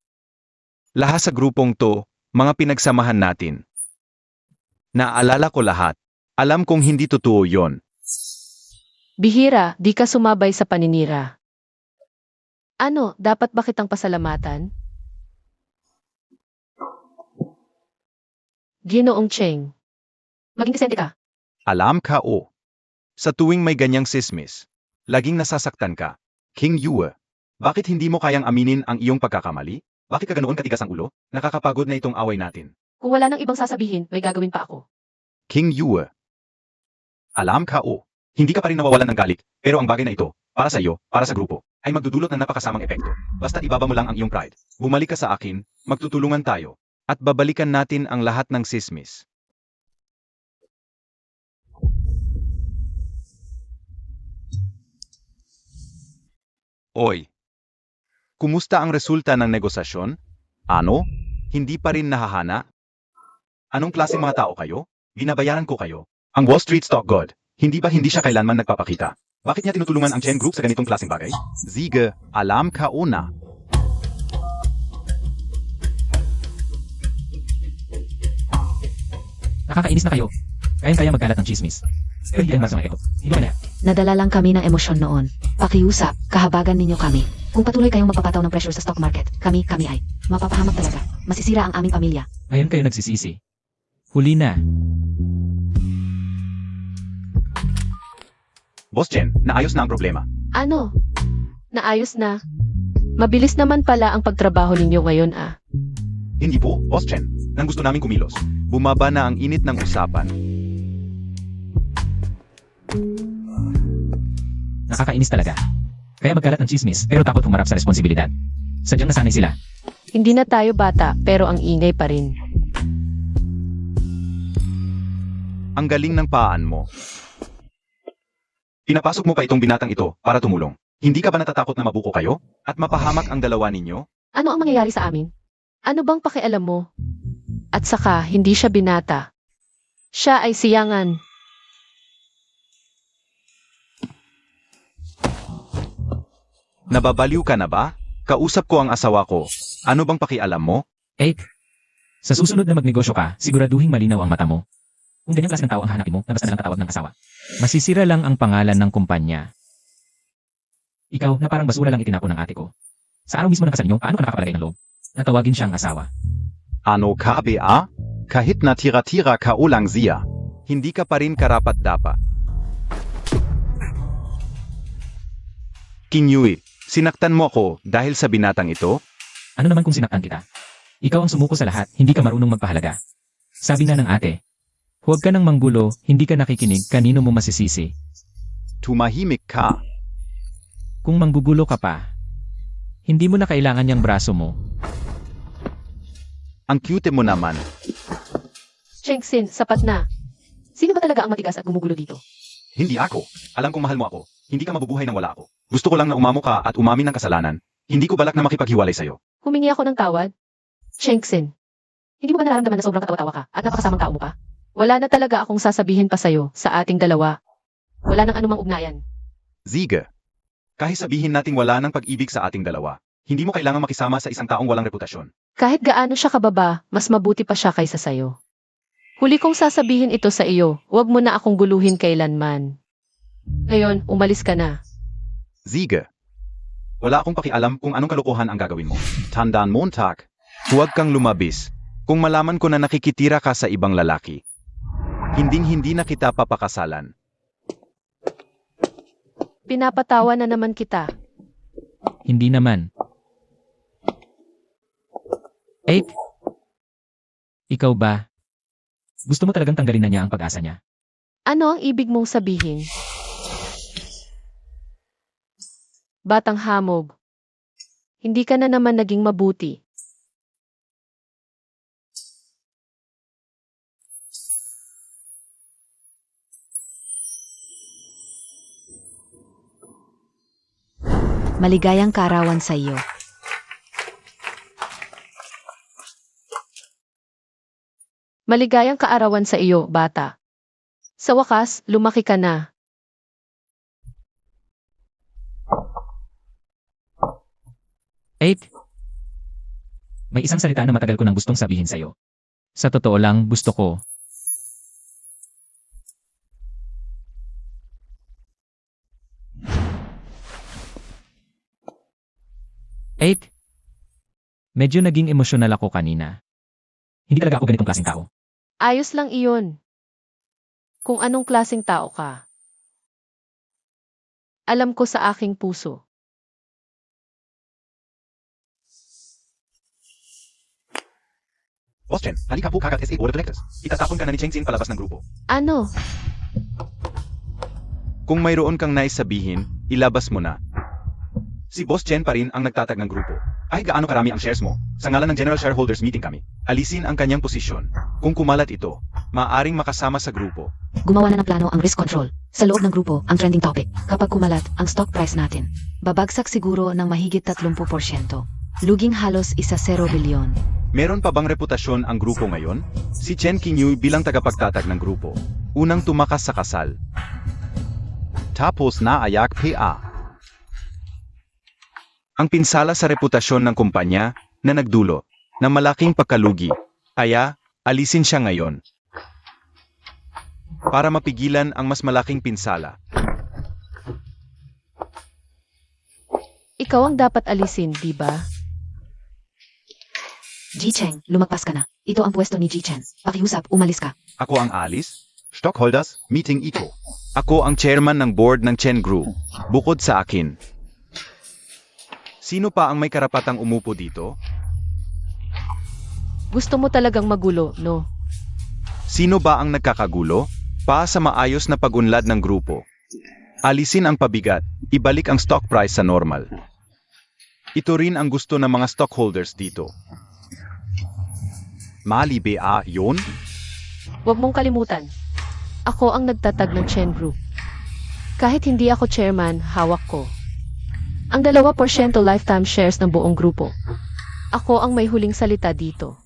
Lahat sa grupong to, mga pinagsamahan natin. Naalala ko lahat. Alam kong hindi totoo yon. Bihira, di ka sumabay sa paninira. Ano, dapat ba kitang pasalamatan? Ginoong Cheng. Maging disente ka. Alam ka o. Sa tuwing may ganyang sismis, laging nasasaktan ka. King Yue, bakit hindi mo kayang aminin ang iyong pagkakamali? Bakit ka ganoon katigas ang ulo? Nakakapagod na itong away natin. Kung wala nang ibang sasabihin, may gagawin pa ako. King Yue. Alam ka o. Hindi ka pa rin nawawalan ng galit, pero ang bagay na ito, para sa iyo, para sa grupo, ay magdudulot ng napakasamang epekto. Basta ibaba mo lang ang iyong pride. Bumalik ka sa akin, magtutulungan tayo, at babalikan natin ang lahat ng sismis. Oy. Kumusta ang resulta ng negosasyon? Ano? Hindi pa rin nahahana? Anong klaseng mga tao kayo? Binabayaran ko kayo. Ang Wall Street Stock God, hindi ba hindi siya kailanman nagpapakita? Bakit niya tinutulungan ang Chen Group sa ganitong klaseng bagay? Sige, alam ka una. Nakakainis na kayo. Kayang-kaya magkalat ng chismis. Pero hindi ang masama ito. Hindi ba na? Nadala lang kami ng emosyon noon. Pakiusap, kahabagan ninyo kami. Kung patuloy kayong magpapataw ng pressure sa stock market, kami ay mapapahamak talaga. Masisira ang aming pamilya. Ngayon kayo nagsisisi. Huli na. Boss Chen, naayos na ang problema. Ano? Naayos na. Mabilis naman pala ang pagtrabaho ninyo ngayon ah. Hindi po, Boss Chen. Nang gusto namin kumilos. Bumaba na ang init ng usapan. Nakakainis talaga. Kaya magkalat ng chismis pero takot humarap sa responsibilidad. Sadyang nasanay sila. Hindi na tayo bata pero ang ingay pa rin. Ang galing ng paan mo. Pinapasok mo pa itong binatang ito para tumulong. Hindi ka ba natatakot na mabuko kayo? At mapahamak ang dalawa ninyo? Ano ang mangyayari sa amin? Ano bang pakialam mo? At saka, hindi siya binata. Siya ay siyangan. Nababaliw ka na ba? Kausap ko ang asawa ko. Ano bang pakialam mo? Eh, sa susunod na magnegosyo ka, siguraduhin malinaw ang mata mo. Kung ganyang klase ng tao ang hahanapin mo, na basta nalang tatawag ng asawa. Masisira lang ang pangalan ng kumpanya. Ikaw na parang basura lang itinapon ng ate ko. Sa araw mismo ng kasal niyo, paano ka nakapalagay ng loob? Natawagin siyang asawa. Ano KBA? Kahit na tira-tira ka ulang siya. Hindi ka pa rin karapat-dapat. Kinyui, sinaktan mo ako dahil sa binatang ito? Ano naman kung sinaktan kita? Ikaw ang sumuko sa lahat, hindi ka marunong magpahalaga. Sabi nga ng ate, huwag ka nang manggulo, hindi ka nakikinig, kanino mo masisisi. Tumahimik ka. Kung manggugulo ka pa, hindi mo na kailangan yung braso mo. Ang cute mo naman. Chengxin, sapat na. Sino ba talaga ang matigas at gumugulo dito? Hindi ako. Alam kong mahal mo ako. Hindi ka mabubuhay nang wala ako. Gusto ko lang na umamo ka at umamin ng kasalanan. Hindi ko balak na makipaghiwalay sa'yo. Humingi ako ng tawad? Chengxin, hindi mo ba nararamdaman na sobrang katawa-tawa ka at napakasamang tao mo pa? Wala na talaga akong sasabihin pa sa'yo sa ating dalawa. Wala nang anumang ugnayan. Ziga. Kahit sabihin nating wala ng pag-ibig sa ating dalawa, hindi mo kailangang makisama sa isang taong walang reputasyon. Kahit gaano siya kababa, mas mabuti pa siya kaysa sa'yo. Huli kong sasabihin ito sa iyo, huwag mo na akong guluhin kailanman. Ngayon, umalis ka na. Ziga. Wala akong pakialam kung anong kalokohan ang gagawin mo. Tandaan mo, Tak. Huwag kang lumabis. Kung malaman ko na nakikitira ka sa ibang lalaki, hinding-hindi na kita papakasalan. Pinapatawa na naman kita. Hindi naman. Eh, ikaw ba? Gusto mo talagang tanggalin na niya ang pag-asa niya? Ano ang ibig mong sabihin? Batang hamog. Hindi ka na naman naging mabuti. Maligayang kaarawan sa iyo. Maligayang kaarawan sa iyo, bata. Sa wakas, lumaki ka na. Eh, may isang salita na matagal ko nang gustong sabihin sa'yo. Sa totoo lang, gusto ko. Eh, medyo naging emosyonal ako kanina. Hindi talaga ako ganitong klaseng tao. Ayos lang iyon. Kung anong klaseng tao ka. Alam ko sa aking puso. Boss Chen, halika po kagat SA Board of Directors. Itatapon ka na ni Chengxin palabas ng grupo. Ano? Kung mayroon kang nais sabihin, ilabas mo na. Si Boss Chen pa rin ang nagtatag ng grupo. Ay gaano karami ang shares mo, sa ngalan ng General Shareholders Meeting kami. Alisin ang kanyang posisyon. Kung kumalat ito, maaring makasama sa grupo. Gumawa na ng plano ang risk control. Sa loob ng grupo, ang trending topic, kapag kumalat ang stock price natin, babagsak siguro ng mahigit 30%. Luging halos 1 bilyon. Meron pa bang reputasyon ang grupo ngayon? Si Chen Qingyu bilang tagapagtatag ng grupo. Unang tumakas sa kasal. Tapos naayak PA. Ang pinsala sa reputasyon ng kumpanya na nagdulo ng malaking pagkalugi. Kaya, alisin siya ngayon. Para mapigilan ang mas malaking pinsala. Ikaw ang dapat alisin, di ba? Ji Cheng, lumagpas ka na. Ito ang pwesto ni Ji Chen. Pakiusap, umalis ka. Ako ang alis? Stockholders, meeting ito. Ako ang chairman ng board ng Chen Group. Bukod sa akin. Sino pa ang may karapatang umupo dito? Gusto mo talagang magulo, no? Sino ba ang nagkakagulo? Pa sa maayos na pag-unlad ng grupo. Alisin ang pabigat, ibalik ang stock price sa normal. Ito rin ang gusto ng mga stockholders dito. Mali ba yun? Huwag mong kalimutan. Ako ang nagtatag ng Chen Group. Kahit hindi ako chairman, hawak ko ang 2% lifetime shares ng buong grupo. Ako ang may huling salita dito.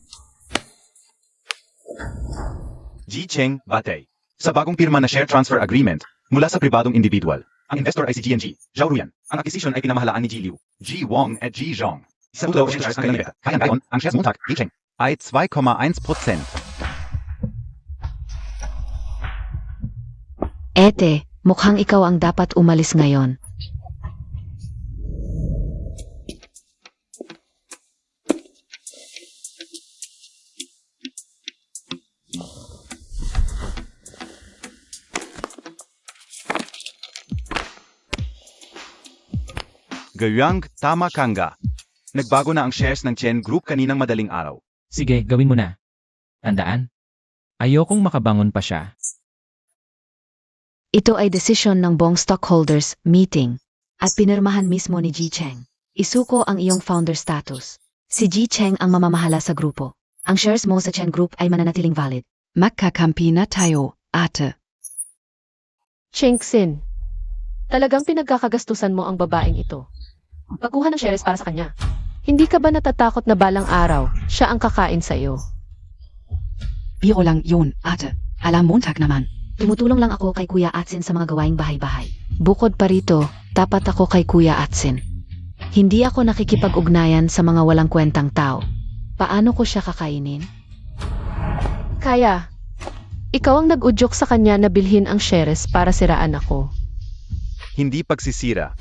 Ji Cheng Batay. Sa bagong pirma na share transfer agreement mula sa pribadong individual. Ang investor ay si GNG, Zhao Ruyan. Ang acquisition ay pinamahalaan ni Ji Liu, Ji Wong at Ji Zhong. Sa totoo shares ang kanilang kaya ngayon, ang shares Montag, Ji Cheng, ay 2,1%. Ete, mukhang ikaw ang dapat umalis ngayon. Gayang tama kanga. Nagbago na ang shares ng Chen Group kaninang madaling araw. Sige, gawin mo na. Tandaan? Ayokong makabangon pa siya. Ito ay desisyon ng buong stockholders meeting at pinirmahan mismo ni Ji Cheng. Isuko ang iyong founder status. Si Ji Cheng ang mamamahala sa grupo. Ang shares mo sa Chen Group ay mananatiling valid. Magkakampi na tayo, ate. Cheng Xin, talagang pinagkakagastusan mo ang babaeng ito. Pagkuha ng shares para sa kanya. Hindi ka ba natatakot na balang araw, siya ang kakain sa iyo? Biro lang yun, ate. Alam Montag naman. Tumutulong lang ako kay Kuya Atsin sa mga gawaing bahay-bahay. Bukod pa rito, tapat ako kay Kuya Atsin. Hindi ako nakikipag-ugnayan sa mga walang kwentang tao. Paano ko siya kakainin? Kaya, ikaw ang nag-udyok sa kanya na bilhin ang shares para siraan ako. Hindi pagsisira.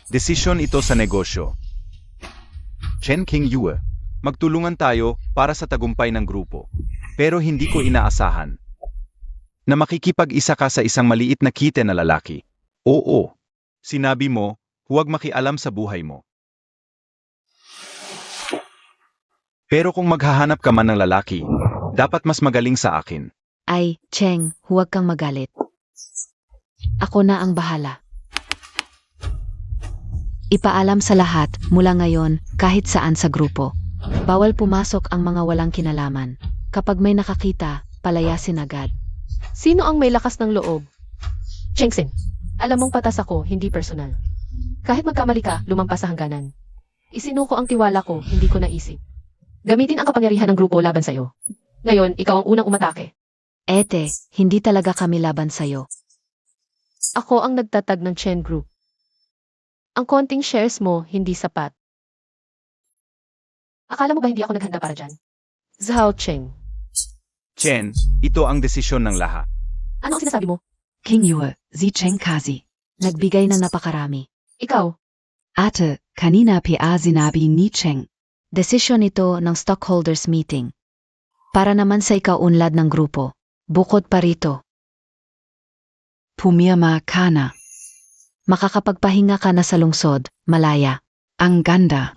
Desisyon ito sa negosyo. Chen Qingyu, magtulungan tayo para sa tagumpay ng grupo. Pero hindi ko inaasahan na makikipag-isa ka sa isang maliit na kite na lalaki. Oo, sinabi mo, huwag makialam sa buhay mo. Pero kung maghahanap ka man ng lalaki, dapat mas magaling sa akin. Ay, Cheng, huwag kang magalit. Ako na ang bahala. Ipaalam sa lahat, mula ngayon, kahit saan sa grupo. Bawal pumasok ang mga walang kinalaman. Kapag may nakakita, palayasin agad. Sino ang may lakas ng loob? Cheng Xin, alam mong patas ako, hindi personal. Kahit magkamali ka, lumampas sa hangganan. Isinuko ang tiwala ko, hindi ko naisip. Gamitin ang kapangyarihan ng grupo laban sa'yo. Ngayon, ikaw ang unang umatake. Ete, hindi talaga kami laban sa'yo. Ako ang nagtatag ng Chen Group. Ang konting shares mo, hindi sapat. Akala mo ba hindi ako naghanda para dyan? Zhao Cheng. Chen, ito ang desisyon ng lahat. Ano ang sinasabi mo? King Yue, Zi Cheng Kazi. Nagbigay ng napakarami. Ikaw, Ate, kanina pa sinabi ni Cheng. Desisyon ito ng stockholders meeting. Para naman sa ikaunlad ng grupo. Bukod pa rito. Pumirma ka na. Makakapagpahinga ka na sa lungsod, Malaya. Ang ganda.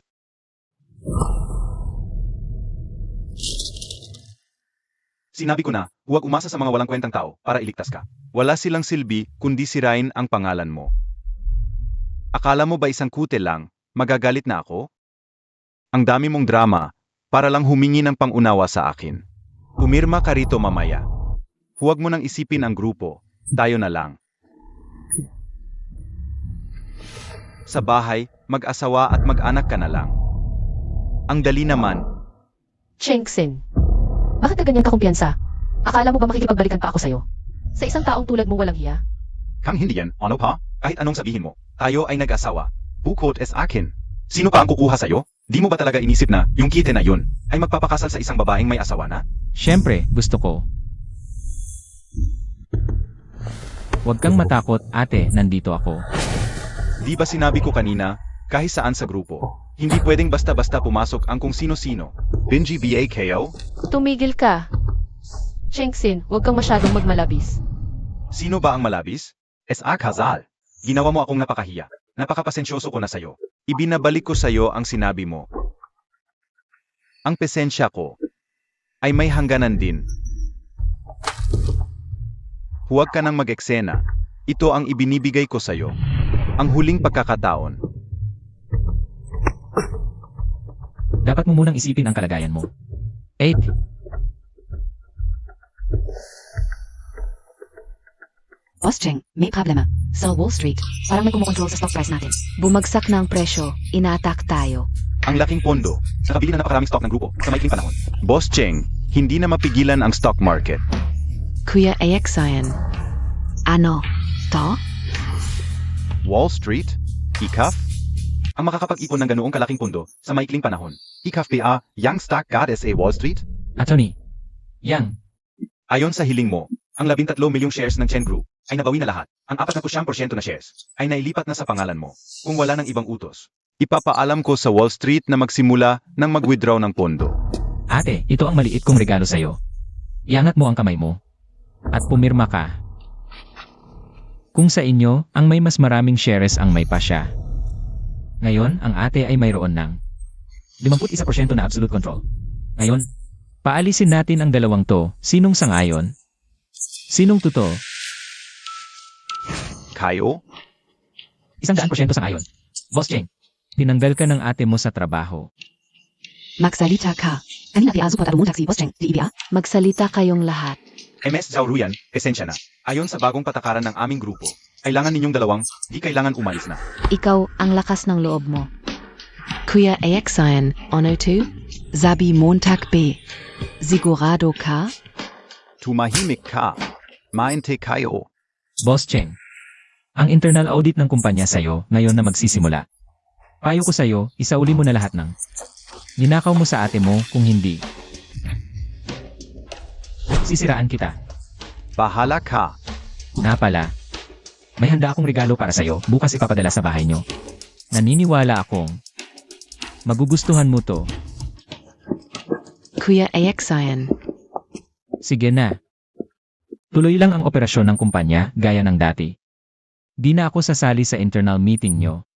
Sinabi ko na, huwag umasa sa mga walang kwentang tao para iligtas ka. Wala silang silbi kundi sirain ang pangalan mo. Akala mo ba isang kute lang, magagalit na ako? Ang dami mong drama, para lang humingi ng pangunawa sa akin. Pumirma ka rito mamaya. Huwag mo nang isipin ang grupo. Tayo na lang. Sa bahay, mag-asawa at mag-anak ka na lang. Ang dali naman. Chengxin. Bakit ka ganyan kakumpiyansa? Akala mo ba makikipagbalikan pa ako sa'yo? Sa isang taong tulad mong walang hiya? Kang hindi yan, ano pa? Kahit anong sabihin mo, tayo ay nag-asawa. Bukod es akin. Sino pa ang kukuha sa'yo? Di mo ba talaga inisip na yung kite na yun ay magpapakasal sa isang babaeng may asawa na? Siyempre, gusto ko. Huwag kang matakot, ate, nandito ako. Di ba sinabi ko kanina, kahit saan sa grupo, hindi pwedeng basta-basta pumasok ang kung sino-sino. Benji BAKO? Tumigil ka. Chengxin, huwag kang masyadong magmalabis. Sino ba ang malabis? S.A. Kazal. Ginawa mo akong napakahiya. Napakapasensyoso ko na sa'yo. Ibinabalik ko sa'yo ang sinabi mo. Ang pesensya ko ay may hangganan din. Huwag ka nang mag-eksena. Ito ang ibinibigay ko sa'yo. Ang huling pagkakataon. Dapat mo munang isipin ang kalagayan mo. 8. Boss Cheng, may problema. Sa Wall Street, Parang may kumukontrol sa stock price natin. bumagsak na ang presyo, ina-attack tayo. Ang laking pondo. Nakabili na napakaraming stock ng grupo sa maikling panahon. Boss Cheng, hindi na mapigilan ang stock market. Kuya AXIN. Ano? To? Wall Street? ICAF? Ang makakapag-ipon ng ganoong kalaking pondo sa maikling panahon. ICAF PA, Young Stock God SA Wall Street? Attorney. Yang. Ayon sa hiling mo, ang 13 milyong shares ng Chen Group ay nabawi na lahat. Ang 49% na shares ay nailipat na sa pangalan mo kung wala ng ibang utos. Ipapaalam ko sa Wall Street na magsimula ng mag-withdraw ng pondo. Ate, ito ang maliit kong regalo sa'yo. Iangat mo ang kamay mo. At pumirma ka. Kung sa inyo, ang may mas maraming shares ang may pasya. Ngayon, ang ate ay mayroon ng 51% na absolute control. Ngayon, paalisin natin ang dalawang to. Sinong sangayon? Sinong totoo? Kayo? 100% sangayon. Boss Cheng, tinanggal ka ng ate mo sa trabaho. Magsalita ka. Kanina piazo pa talumultak si Boss Cheng, di ibia? Magsalita kayong lahat. MS Zhao Ruyan, esensya na. Ayon sa bagong patakaran ng aming grupo, kailangan ninyong dalawang, di kailangan umalis na. Ikaw ang lakas ng loob mo. Kuya AXIN, Ono 2? Zabi Montag B. Sigurado ka? Tumahimik ka. Mainte kayo. Boss Cheng, ang internal audit ng kumpanya sa'yo ngayon na magsisimula. Payo ko sa'yo, isauli mo na lahat ng ninakaw mo sa ate mo kung hindi. Sisiraan kita. Bahala ka. Na pala, may handa akong regalo para sa'yo, bukas ipapadala sa bahay nyo. Naniniwala akong magugustuhan mo to. Kuya AXIN. Sige na. Tuloy lang ang operasyon ng kumpanya gaya ng dati. Di na ako sasali sa internal meeting nyo.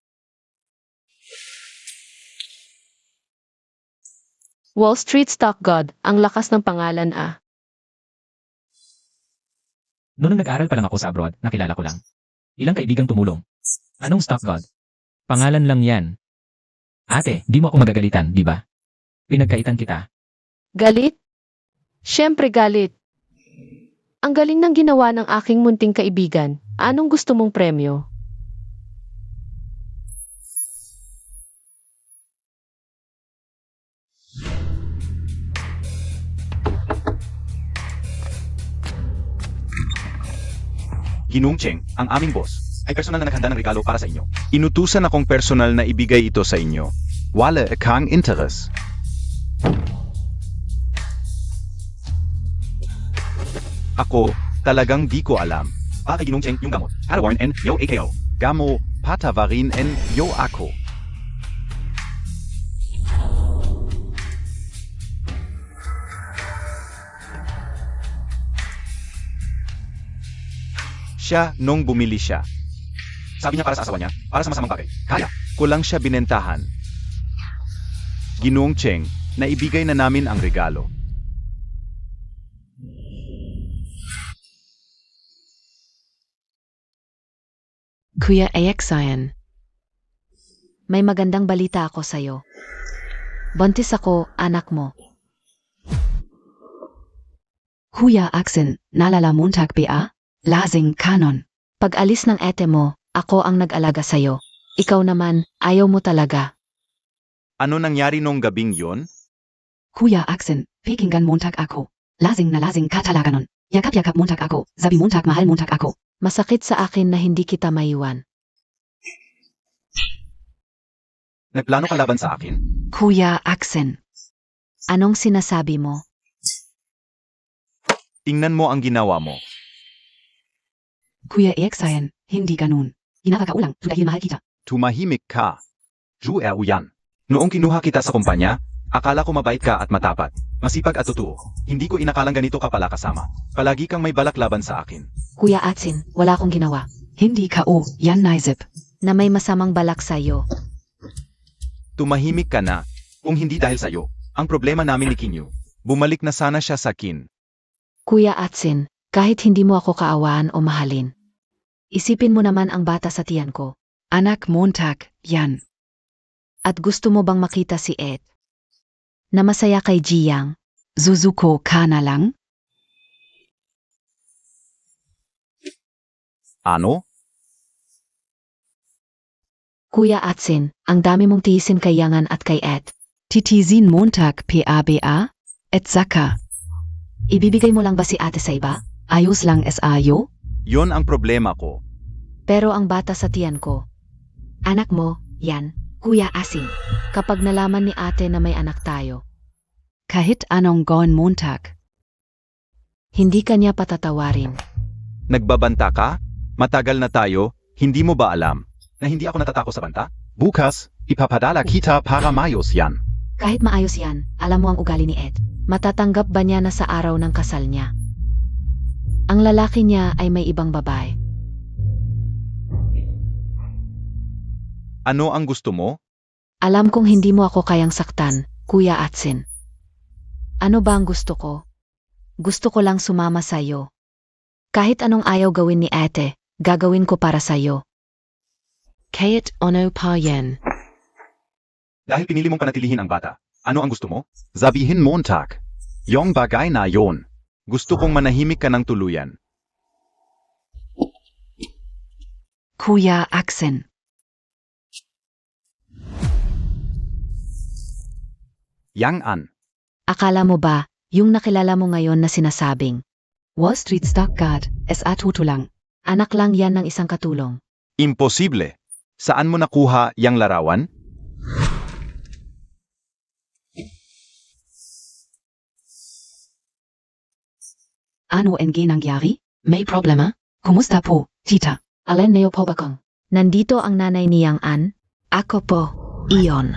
Wall Street Stock God, ang lakas ng pangalan ah. Noong nag-aral pa lang ako sa abroad, nakilala ko lang. Ilang kaibigang tumulong. Anong stock god? Pangalan lang yan. Ate, di mo ako magagalitan, di ba? Pinagkaitan kita. Galit? Siyempre galit. Ang galing ng ginawa ng aking munting kaibigan. Anong gusto mong premyo? Ginung Cheng, ang aming boss, ay personal na naghanda ng regalo para sa inyo. Inutusan akong personal na ibigay ito sa inyo. Wala kang interes. Ako, talagang di ko alam. Para kay Ginung Cheng yung gamot. Harawarn and yo AKO. Gamo, patavarin and yo ako. Siya nung bumili siya. Sabi niya para sa asawa niya, para sa masamang bagay. Kaya, ko lang siya binentahan. Ginoong Cheng, naibigay na namin ang regalo. Kuya AXIN. May magandang balita ako sa'yo. Buntis ako, anak mo. Kuya AXIN, nalala Montag BA? Lasing kanon. Pag alis ng ete mo, ako ang nag-alaga sa'yo. Ikaw naman, ayaw mo talaga. Ano nangyari nung gabing yon? Kuya Axen, Pekingan Montag ako. Lasing na lasing ka talaga nun. Yakap-yakap Montag ako. Sabi Montag mahal Montag ako. Masakit sa akin na hindi kita maiwan. Nagplano ka laban sa akin? Kuya Axen. Anong sinasabi mo? Tingnan mo ang ginawa mo. Kuya Eksayan, hindi ganun. Hinakakaulang, dahil mahal kita. Tumahimik ka. Ju yan. Noong kinuha kita sa kumpanya, akala ko mabait ka at matapat. Masipag at totoo. Hindi ko inakalang ganito ka pala kasama. Palagi kang may balak laban sa akin. Kuya Atsin, wala akong ginawa. Hindi ka o, yan naisip. Na may masamang balak sa'yo. Tumahimik ka na. Kung hindi dahil sa'yo, ang problema namin ni Kinyu. Bumalik na sana siya sa kin. Kuya Atsin, kahit hindi mo ako kaawaan o mahalin. Isipin mo naman ang bata sa tiyan ko. Anak Montag, yan. At gusto mo bang makita si Ed? Na masaya kay Jiyang? Suzuko ka na lang? Ano? Kuya Atsin, ang dami mong tiisin kay Yangan at kay Ed. Titizin Montag PABA? Et Saka. Ibibigay mo lang ba si ate sa iba? Ayos lang SAyo? Yon ang problema ko. Pero ang bata sa tiyan ko. Anak mo, yan, Kuya Asin. Kapag nalaman ni ate na may anak tayo, Kahit anong gawin Montag. hindi kanya patatawarin. Nagbabanta ka? Matagal na tayo, hindi mo ba alam na hindi ako natatakot sa banta? Bukas, ipapadala kita para mayos yan. Kahit maayos yan, alam mo ang ugali ni Ed. Matatanggap ba niya na sa araw ng kasal niya? Ang lalaki niya ay may ibang babae. Ano ang gusto mo? Alam kong hindi mo ako kayang saktan, Kuya Atsin. Ano ba ang gusto ko? Gusto ko lang sumama sa'yo. Kahit anong ayaw gawin ni ate, gagawin ko para sa'yo. Kahit ano pa yan. Dahil pinili mong panatilihin ang bata, ano ang gusto mo? Sabihin Montag. Yung bagay na yon. Gusto kong manahimik ka ng tuluyan. Kuya Axen. Yang an. Akala mo ba, yung nakilala mo ngayon na sinasabing, Wall Street Stock Guard, SA tutulang. anak lang yan ng isang katulong. Imposible. Saan mo nakuha yang larawan? Ano ang nangyari? May problema? Kumusta po, tita? Alin neo po bakong? Nandito ang nanay ni Yang An. Ako po, Ion.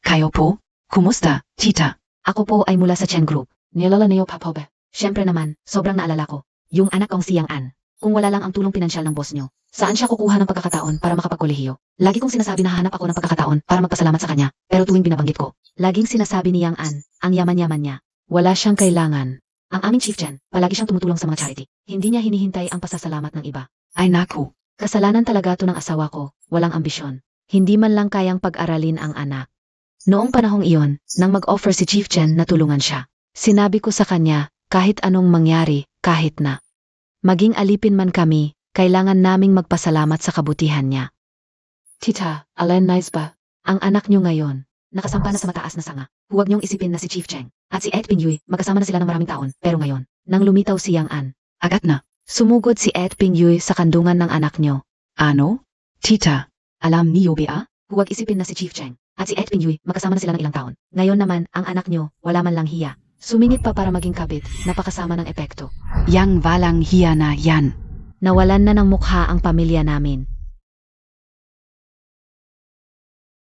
Kayo po? Kumusta, tita? Ako po ay mula sa Chen Group. Nilala neo papobe. Siyempre naman, sobrang naalala ko. Yung anak kong si Yang An. Kung wala lang ang tulong pinansyal ng boss nyo, saan siya kukuha ng pagkakataon para makapagkolehiyo? Lagi kong sinasabi na hahanap ako ng pagkakataon para magpasalamat sa kanya, pero tuwing binabanggit ko, laging sinasabi ni Yang An, ang yaman-yaman niya. Wala siyang kailangan. Ang aming chief Chen, palagi siyang tumutulong sa mga charity. Hindi niya hinihintay ang pasasalamat ng iba. Ay naku. Kasalanan talaga to ng asawa ko, walang ambisyon. Hindi man lang kayang pag-aralin ang anak. Noong panahong iyon, nang mag-offer si Chief Chen na tulungan siya, sinabi ko sa kanya, kahit anong mangyari, kahit na maging alipin man kami, kailangan naming magpasalamat sa kabutihan niya. Tita, Alain nice ba? Ang anak niyo ngayon, nakasampa na sa mataas na sanga. Huwag niyong isipin na si Chief Cheng at si Ed Pingyuy, magkasama na sila ng maraming taon, pero ngayon, nang lumitaw si Yang An, Agad na. sumugod si Ed Pingyuy sa kandungan ng anak niyo. Ano? Tita, alam niyo ba? Huwag isipin na si Chief Cheng at si Ed Pingyuy, magkasama na sila ng ilang taon. Ngayon naman, ang anak niyo, wala man lang hiya. Sumingit pa para maging kabit, napakasama ng epekto. Yang walang hiya na yan. Nawalan na ng mukha ang pamilya namin.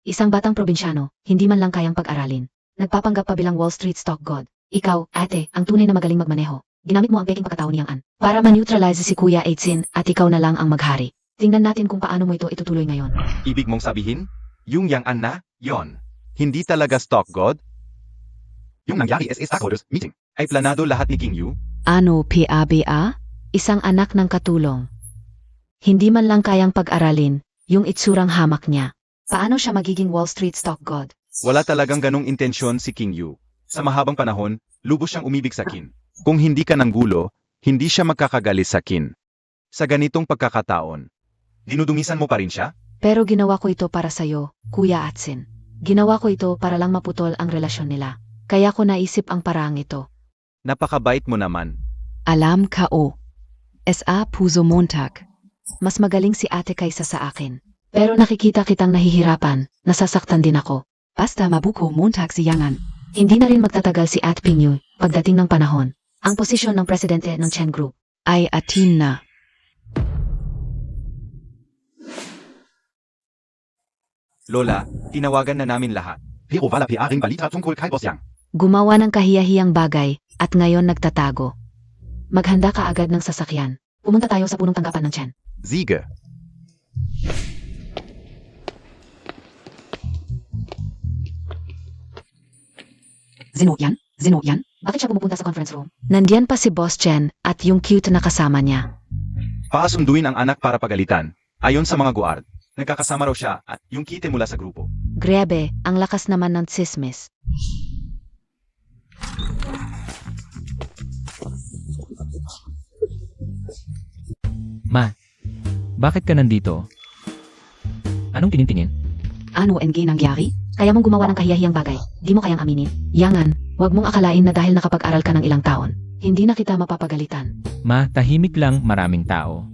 Isang batang probinsyano, hindi man lang kayang pag-aralin. Nagpapanggap pa bilang Wall Street Stock God. Ikaw, ate, ang tunay na magaling magmaneho. Ginamit mo ang peking pagkatao ni Yang An para ma-neutralize si Kuya Eitsin at ikaw na lang ang maghari. Tingnan natin kung paano mo ito itutuloy ngayon. Ibig mong sabihin? Yung Yang an na, yon. Hindi talaga stock god? Yung nangyari sa stockholders meeting, ay planado lahat ni King Yu? Ano PABA? Isang anak ng katulong. Hindi man lang kayang pag-aralin, yung itsurang hamak niya. Paano siya magiging Wall Street Stock God? Wala talagang ganong intensyon si King Yu. Sa mahabang panahon, lubos siyang umibig sa Kin. Kung hindi ka ng gulo, hindi siya magkakagalis sa Kin. Sa ganitong pagkakataon, dinudumisan mo pa rin siya? Pero ginawa ko ito para sa'yo, Kuya Atsin. Ginawa ko ito para lang maputol ang relasyon nila. Kaya ko naisip ang paraang ito. Napakabait mo naman. Alam ka o. SA Puso Montag. Mas magaling si ate kaysa sa akin. Pero nakikita kitang nahihirapan, nasasaktan din ako. Basta mabuko Montag siyangan. Hindi na rin magtatagal si At Pingyu pagdating ng panahon. Ang posisyon ng presidente ng Chen Group ay atin na. Lola, tinawagan na namin lahat. Pero wala pa aring balita tungkol kay Boss Yang. Gumawa ng kahiyahiyang bagay at ngayon nagtatago. Maghanda ka agad ng sasakyan. Pumunta tayo sa punong tanggapan ng Chen. Sige. Zino yan? Bakit siya pumupunta sa conference room? Nandiyan pa si Boss Chen at yung cute na kasama niya. Paasunduin ang anak para pagalitan. Ayon sa mga guard, nagkakasama raw siya at yung kite mula sa grupo. Grabe, ang lakas naman ng tsismis. Ma, bakit ka nandito? Anong tinitingin? Ano NG nangyari? Kaya mong gumawa ng kahiyahiyang bagay. Di mo kayang aminin. Yangan, wag mong akalain na dahil nakapag-aral ka ng ilang taon, hindi na kita mapapagalitan. Ma, tahimik lang, maraming tao.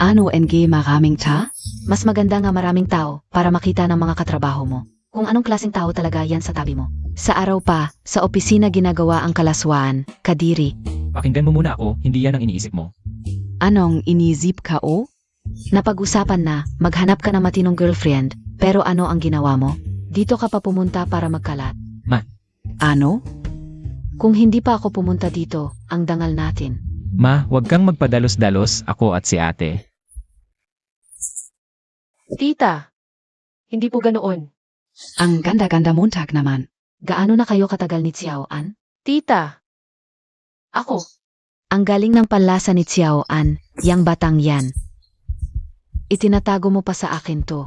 Ano NG maraming ta? Mas maganda nga maraming tao para makita ng mga katrabaho mo. Kung anong klaseng tao talaga yan sa tabi mo. Sa araw pa, sa opisina ginagawa ang kalaswaan, kadiri. Pakinggan mo muna ako, hindi yan ang iniisip mo. Anong inisip ka o? Napag-usapan na, maghanap ka ng matinong girlfriend, pero ano ang ginawa mo? Dito ka pa pumunta para magkalat. Ma. Ano? Kung hindi pa ako pumunta dito, ang dangal natin. Ma, huwag kang magpadalos-dalos, ako at si ate. Tita, hindi po ganoon. Ang ganda-ganda Montag naman. Gaano na kayo katagal ni Xiao An? Tita, ako. Ang galing ng panlasa ni Xiao An, yang batang yan. Itinatago mo pa sa akin to.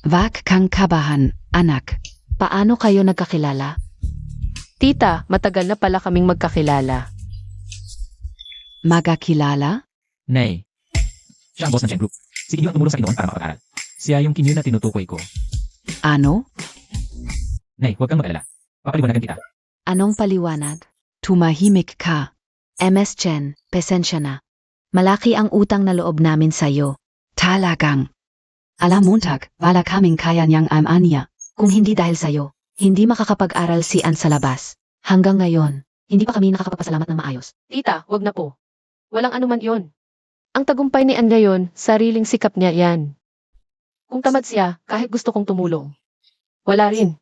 Wag kang kabahan, anak. Paano kayo nagkakilala? Tita, matagal na pala kaming magkakilala. Magkakilala? Nay, siya ang boss ng Chen Group. Si Kinyo ang tumulong sa Inoon para makapag-aral. Siya yung Kinyo na tinutukoy ko. Ano? Nay, huwag kang mag-alala. Papaliwanagan kita. Anong paliwanag? Tumahimik ka. MS Chen, pasensya na. Malaki ang utang na loob namin sa'yo. Talagang. Alam Montag, wala kaming kaya niyang amanya. Kung hindi dahil sa'yo, hindi makakapag-aral si Ann sa labas. Hanggang ngayon, hindi pa kami nakakapagpasalamat ng maayos. Tita, wag na po. Walang anuman yon. Ang tagumpay ni Ann ngayon, sariling sikap niya yan. Kung tamad siya, kahit gusto kong tumulong. Wala rin.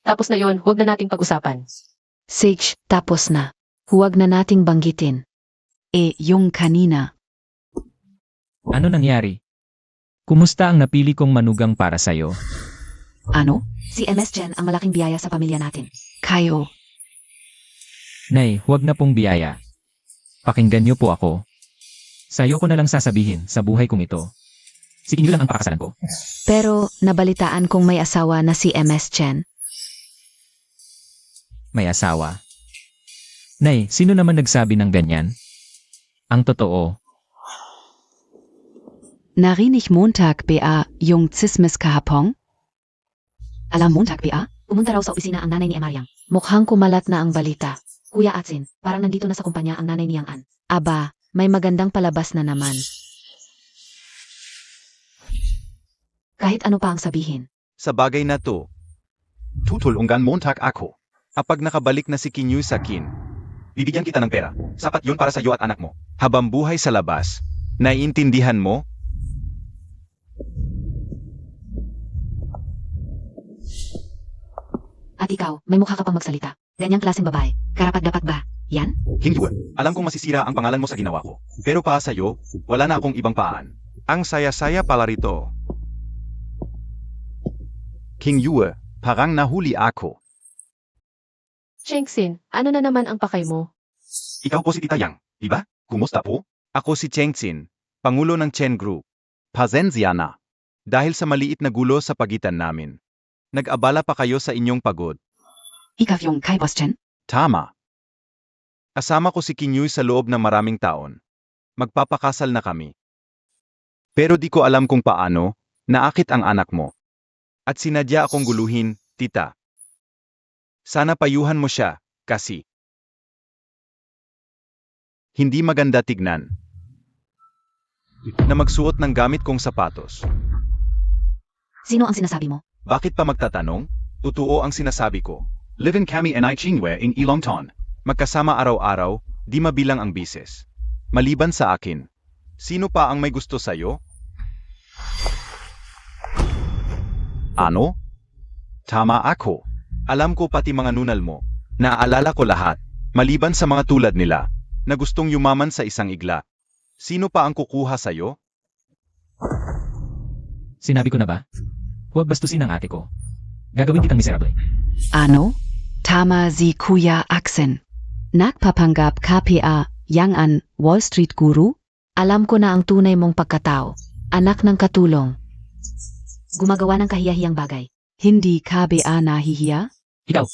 Tapos na yon, huwag na nating pag-usapan. Sage, tapos na. Huwag na nating banggitin. Yung kanina. Ano nangyari? Kumusta ang napili kong manugang para sa'yo? Ano? Si MS Chen ang malaking biyaya sa pamilya natin. Kayo. Nay, huwag na pong biyaya. Pakinggan niyo po ako. Sa'yo ko na lang sasabihin sa buhay kong ito. Si Kinyo lang ang pakakasalan ko. Pero nabalitaan kong may asawa na si MS Chen. May asawa. Nay, sino naman nagsabi ng ganyan? Ang totoo, Narinig Montag BA yung tsismis kahapon? Alam Montag BA? Pumunta raw sa opisina ang nanay ni Emaryang. Mukhang kumalat na ang balita. Kuya Atsin, parang nandito na sa kumpanya ang nanay niyang An. Aba, may magandang palabas na naman. Kahit ano pa ang sabihin. Sa bagay na to, tutulungan Montag ako. Kapag nakabalik na si Kinyu sa kin, bibigyan kita ng pera. Sapat yun para sa iyo at anak mo. Habang buhay sa labas, naiintindihan mo? At ikaw, may mukha ka pang magsalita. Ganyang klaseng babae. Karapat-dapat ba? Yan? Hindi. Alam kong masisira ang pangalan mo sa ginawa ko. Pero para sa'yo, wala na akong ibang paan. Ang saya-saya pala rito. King Yue, parang nahuli ako. Chengxin, ano na naman ang pakay mo? Ikaw po si Tita Yang, di ba? Kumusta po? Ako si Chengxin, Pangulo ng Chen Group. Pasensya na. Dahil sa maliit na gulo sa pagitan namin. Nag-abala pa kayo sa inyong pagod. Ikaw yung kay Boss Chen? Tama. Kasama ko si Kinyu sa loob ng maraming taon. magpapakasal na kami. Pero di ko alam kung paano, naakit ang anak mo. At sinadya akong guluhin, tita. Sana payuhan mo siya, kasi hindi maganda tignan na magsuot ng gamit kong sapatos. Sino ang sinasabi mo? Bakit pa magtatanong? Totoo ang sinasabi ko. Living kami and I chingwe in Ilongton. Magkasama araw-araw, di mabilang ang bises. Maliban sa akin. Sino pa ang may gusto sa'yo? Ano? Tama ako. Alam ko pati mga nunal mo. Naaalala ko lahat. Maliban sa mga tulad nila, na gustong yumaman sa isang igla. Sino pa ang kukuha sa'yo? Sinabi ko na ba? Huwag bastusin ang ate ko. Gagawin kitang miserable. Ano? Tama si Kuya Aksen. Nagpapanggap KPA, yang an Wall Street Guru? Alam ko na ang tunay mong pagkatao. Anak ng katulong. Gumagawa ng kahiyahiyang bagay. Hindi KBA nahihiya? Ikaw,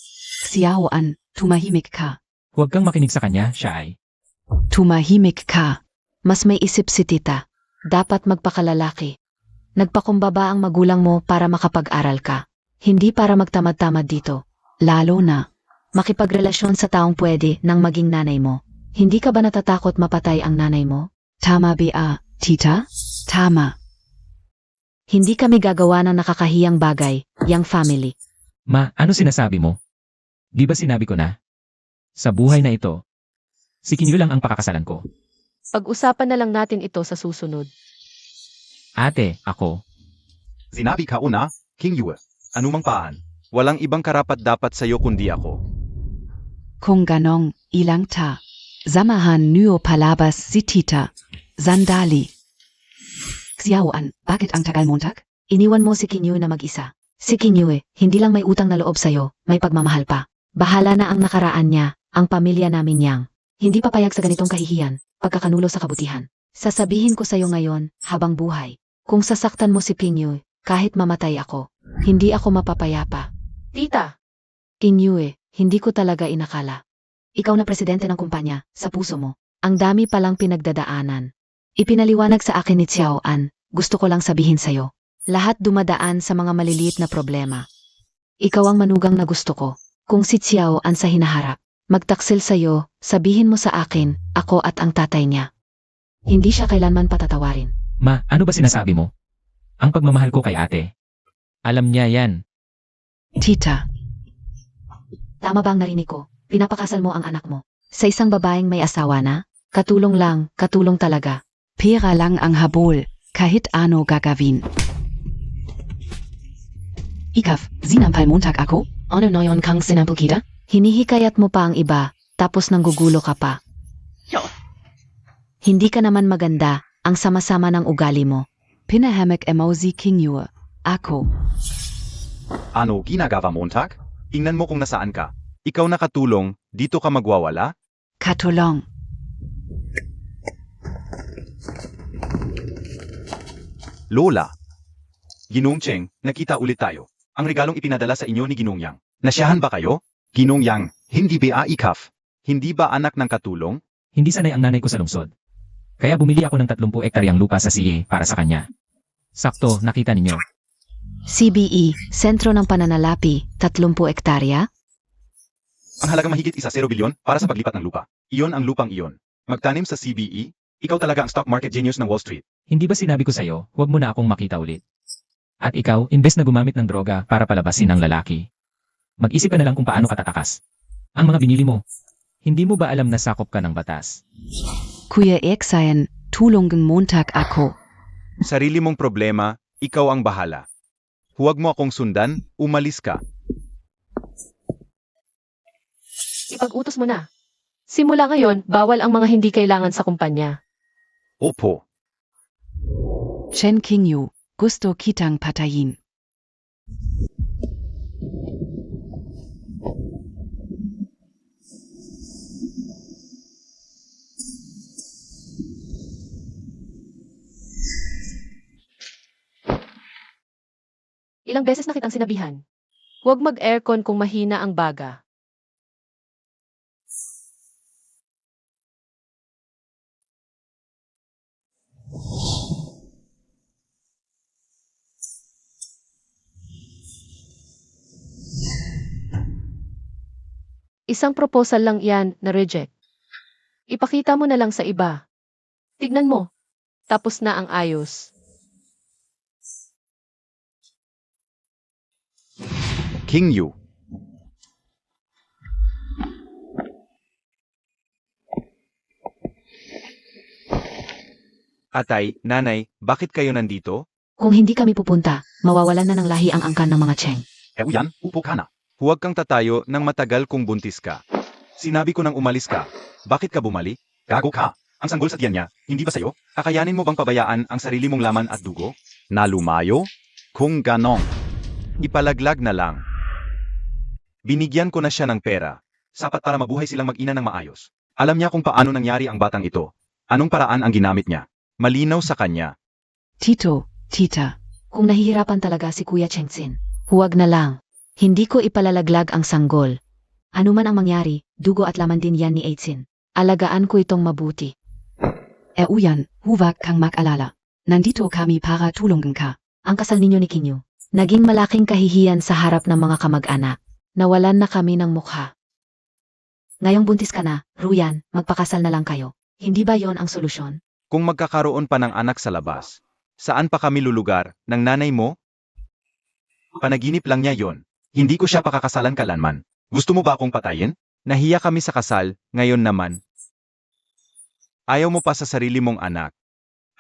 Xiaoan, tumahimik ka. huwag kang makinig sa kanya, siya ay. Tumahimik ka. Mas may isip si tita. Dapat magpakalalaki. Nagpakumbaba ang magulang mo para makapag-aral ka. Hindi para magtamad-tamad dito. Lalo na, makipagrelasyon sa taong pwede nang maging nanay mo. Hindi ka ba natatakot mapatay ang nanay mo? Tama ba, tita? Tama. Hindi kami gagawa ng nakakahiyang bagay, yang family. Ma, ano sinasabi mo? Di ba sinabi ko na? Sa buhay na ito, si Kinyo lang ang pakakasalan ko. Pag-usapan na lang natin ito sa susunod. Ate, ako. Sinabi ka una, King Yue. Anumang paan. Walang ibang karapat dapat sa'yo kundi ako. Kung ganong, ilang ta. Samahan niyo palabas si tita. Sandali. Xiaoan, bakit ang tagal Montag? Iniwan mo si Kinyo na mag-isa. Si Kinyo hindi lang may utang na loob sa'yo, may pagmamahal pa. Bahala na ang nakaraan niya, ang pamilya namin yang. Hindi papayag sa ganitong kahihiyan, pagkakanulo sa kabutihan. Sasabihin ko sa'yo ngayon, habang buhay. Kung sasaktan mo si Kinyo, kahit mamatay ako, hindi ako mapapayapa. Tita, Kinyo hindi ko talaga inakala. Ikaw na presidente ng kumpanya, sa puso mo. Ang dami palang pinagdadaanan. Ipinaliwanag sa akin ni Xiaoan, gusto ko lang sabihin sa'yo. Lahat dumadaan sa mga maliliit na problema. Ikaw ang manugang na gusto ko. Kung si Xiaoan sa hinaharap, magtaksil sa'yo, sabihin mo sa akin, ako at ang tatay niya. Hindi siya kailanman patatawarin. Ma, ano ba sinasabi mo? Ang pagmamahal ko kay ate. Alam niya yan. Tita. Tama ba ang narinig ko? Pinapakasal mo ang anak mo. Sa isang babaeng may asawa na? Katulong lang, katulong talaga. Pera lang ang habol, kahit ano gagawin. Ikaf, sinampal Montag ako? Ano na yon kang sinampal kita? Hinihikayat mo pa ang iba, tapos nanggugulo ka pa. Hindi ka naman maganda, ang sama-sama ng ugali mo. Pinahamak emoji Kinyo. Ako. Ano ginagawa Montag? Tingnan mo kung nasaan ka. Ikaw nakatulong, dito ka magwawala? Katulong. Lola. Ginong Cheng, nakita ulit tayo. Ang regalong ipinadala sa inyo ni Ginong Yang. Nasyahan ba kayo? Ginong Yang, hindi ba ikaf? Hindi ba anak ng katulong? Hindi sanay ang nanay ko sa lungsod. Kaya bumili ako ng 30 ektaryang lupa sa CA para sa kanya. Sakto, nakita ninyo. CBE, Sentro ng Pananalapi, 30 ektarya? Ang halagang mahigit 1 bilyon para sa paglipat ng lupa. Iyon ang lupang iyon. Magtanim sa CBE, ikaw talaga ang stock market genius ng Wall Street. Hindi ba sinabi ko sa'yo, huwag mo na akong makita ulit. At ikaw, imbes na gumamit ng droga para palabasin ang lalaki. Mag-isip ka na lang kung paano ka tatakas. Ang mga binili mo. Hindi mo ba alam na sakop ka ng batas? Kuya Eksayan, tulungang Montag ako. Sarili mong problema, ikaw ang bahala. Huwag mo akong sundan, umalis ka. ipag-utos mo na. Simula ngayon, bawal ang mga hindi kailangan sa kumpanya. Opo. Chen Kinyo, gusto kitang patayin. Ilang beses na kitang sinabihan. Huwag mag-aircon kung mahina ang baga. Isang proposal lang yan na reject. Ipakita mo na lang sa iba. Tignan mo. Tapos na ang ayos. King Yu. Atay, nanay, bakit kayo nandito? Kung hindi kami pupunta, mawawalan na ng lahi ang angkan ng mga Cheng. Yan, upo ka na. Huwag kang tatayo nang matagal kung buntis ka. Sinabi ko nang umalis ka. Bakit ka bumalik? Gago ka. Ang sanggol sa tiyan niya, hindi ba sa'yo? Kakayanin mo bang pabayaan ang sarili mong laman at dugo? Nalumayo? Kung ganong. Ipalaglag na lang. Binigyan ko na siya ng pera. Sapat para mabuhay silang mag-ina ng maayos. Alam niya kung paano nangyari ang batang ito. Anong paraan ang ginamit niya? Malinaw sa kanya. Tito, tita. Kung nahihirapan talaga si Kuya Chengsin, huwag na lang. Hindi ko ipalalaglag ang sanggol. Ano man ang mangyari, dugo at laman din yan ni Eitsin. Alagaan ko itong mabuti. Uyan, huwag kang mag-alala. Nandito kami para tulungan ka. Ang kasal ninyo ni Kinyo, naging malaking kahihiyan sa harap ng mga kamag-anak. Nawalan na kami ng mukha. Ngayong buntis ka na, Ruyan, magpakasal na lang kayo. Hindi ba yon ang solusyon? Kung magkakaroon pa ng anak sa labas, saan pa kami lulugar? Ng nanay mo? Panaginip lang niya yon. Hindi ko siya pakakasalan kalanman. Gusto mo ba akong patayin? Nahiya kami sa kasal, ngayon naman. Ayaw mo pa sa sarili mong anak.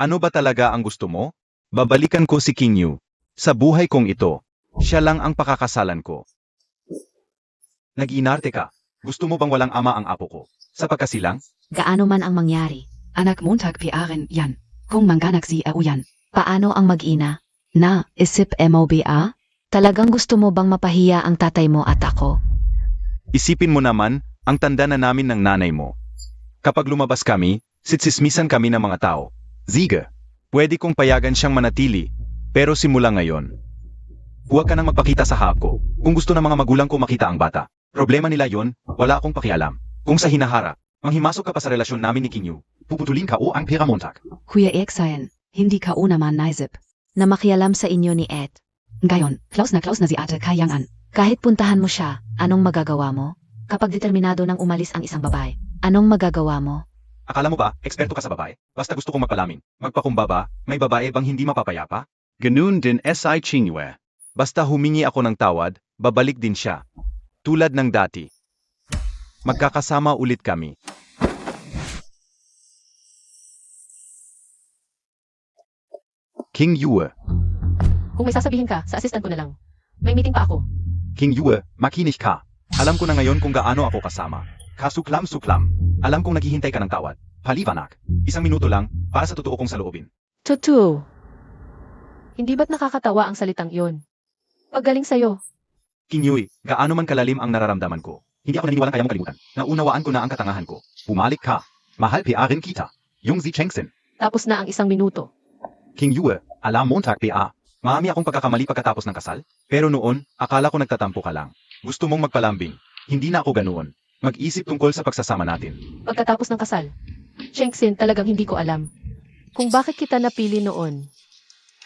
Ano ba talaga ang gusto mo? Babalikan ko si King Yu. Sa buhay kong ito, siya lang ang pakakasalan ko. Nag-inarte ka. Gusto mo bang walang ama ang apo ko? Sa pagkasilang? Gaano man ang mangyari. Anak Montag piaren yan. Kung mangganak si Uyan. Paano ang mag-ina? Na, isip MOBA? Talagang gusto mo bang mapahiya ang tatay mo at ako? Isipin mo naman, ang tanda na namin ng nanay mo. Kapag lumabas kami, sitsismisan kami ng mga tao. Ziga, pwede kong payagan siyang manatili, pero simula ngayon. Huwag ka nang magpakita sa harap ko. Kung gusto ng mga magulang ko makita ang bata. Problema nila yon, wala akong pakialam. Kung sa hinaharap, manghimasok ka pa sa relasyon namin ni King Yu, puputulin ka o ang pera Montag. Kuya Eksayan, hindi ka una man naisip na makialam sa inyo ni Ed. Ngayon, close na si Ate Kayangan. Kahit puntahan mo siya, anong magagawa mo? Kapag determinado nang umalis ang isang babae, anong magagawa mo? Akala mo ba, eksperto ka sa babae? Basta gusto kong magpalamin. Magpakumbaba, may babae bang hindi mapapayapa? Ganun din S.I. Chingyue. Basta humingi ako ng tawad, babalik din siya. Tulad ng dati. Magkakasama ulit kami. King Yue. Kung may sasabihin ka, sa assistant ko na lang. May meeting pa ako. King Yue, makinig ka. Alam ko na ngayon kung gaano ako kasama. Kasuklam-suklam. Alam kong naghihintay ka ng tawad. Halipanak. 1 minuto lang, para sa totoo kong saloobin. Tutu. Hindi ba't nakakatawa ang salitang iyon? Paggaling sa'yo. King Yue, gaano man kalalim ang nararamdaman ko. Hindi ako naniniwalang kaya mong kalimutan. Naunawaan ko na ang katangahan ko. Bumalik ka. Mahal piarin kita. Yung Zi Chengsen. Tapos na ang 1 minuto. King Yue, alam Montag PA. Marami akong pagkakamali pagkatapos ng kasal. Pero noon, akala ko nagtatampo ka lang. Gusto mong magpalambing. Hindi na ako ganoon. Mag-isip tungkol sa pagsasama natin. Pagkatapos ng kasal. Chengsin, talagang hindi ko alam. Kung bakit kita napili noon.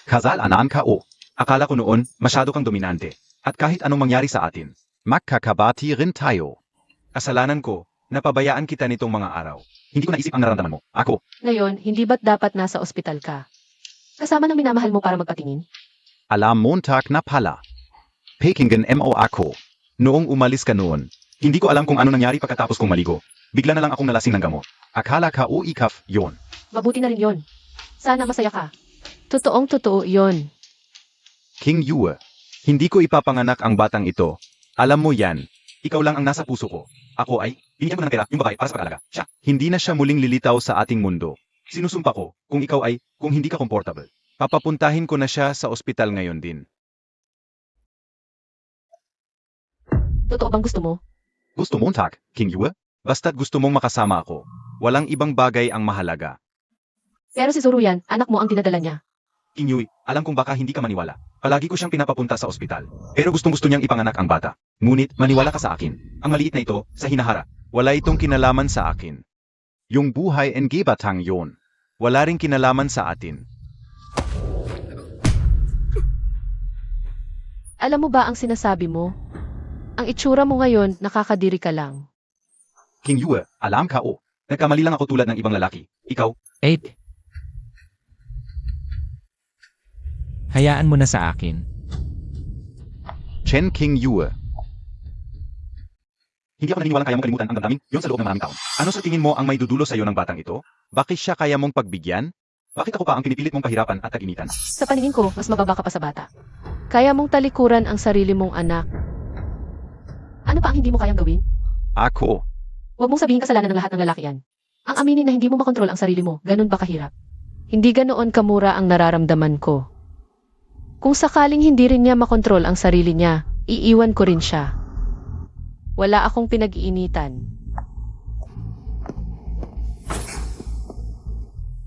Kasal-anan ka o. Akala ko noon, masyado kang dominante. At kahit anong mangyari sa atin, magkakabati rin tayo. Kasalanan ko, napabayaan kita nitong mga araw. Hindi ko naisip ang nararamdaman mo. Ako. Ngayon, hindi ba't dapat nasa ospital ka? Kasama ng minamahal mo para magpatingin? Alam Montag na pala. Pekingen mo ako. Noong umalis ka noon, hindi ko alam kung ano nangyari pagkatapos kong maligo. Bigla na lang akong nalasing ng gamot. Akala ka o ikaf, yon. Mabuti na rin yon. Sana masaya ka. Totoong totoo yon. King Yue, hindi ko ipapanganak ang batang ito. Alam mo yan, ikaw lang ang nasa puso ko. Ako ay, binigyan ko ng pera, yung babae para sa pag-alaga. Siya, hindi na siya muling lilitaw sa ating mundo. Sinusumpa ko, kung ikaw ay, kung hindi ka comfortable, papapuntahin ko na siya sa ospital ngayon din. Totoo bang gusto mo? Gusto mo, Tak, King Yue? Basta't gusto mong makasama ako. Walang ibang bagay ang mahalaga. Pero si Suruyan, anak mo ang dinadala niya. King Yue, alam kong baka hindi ka maniwala. Palagi ko siyang pinapapunta sa ospital. Pero gustong-gusto niyang ipanganak ang bata. Ngunit, maniwala ka sa akin. Ang maliit na ito, sa hinahara. Wala itong kinalaman sa akin. Yung buhay en batang yon. Wala ring kinalaman sa atin. Alam mo ba ang sinasabi mo? Ang itsura mo ngayon, nakakadiri ka lang. King Yue, alam ka o. Nagkamali lang ako tulad ng ibang lalaki. Ikaw, 8. Hayaan mo na sa akin. Chen King Yue. Hindi ako naniniwalang kaya mong kalimutan ang damdamin yon sa loob ng maraming taon. Ano sa tingin mo ang may dudulo sa iyo ng batang ito? Bakit siya kaya mong pagbigyan? Bakit ako pa ang pinipilit mong pahirapan at tag-initan? Sa paningin ko, mas mababa ka pa sa bata. Kaya mong talikuran ang sarili mong anak. Ano pa ang hindi mo kayang gawin? Ako. Huwag mong sabihin kasalanan ng lahat ng lalaki yan. Ang aminin na hindi mo makontrol ang sarili mo, ganun ba kahirap? Hindi ganoon kamura ang nararamdaman ko. Kung sakaling hindi rin niya makontrol ang sarili niya, iiwan ko rin siya. Wala akong pinag-iinitan.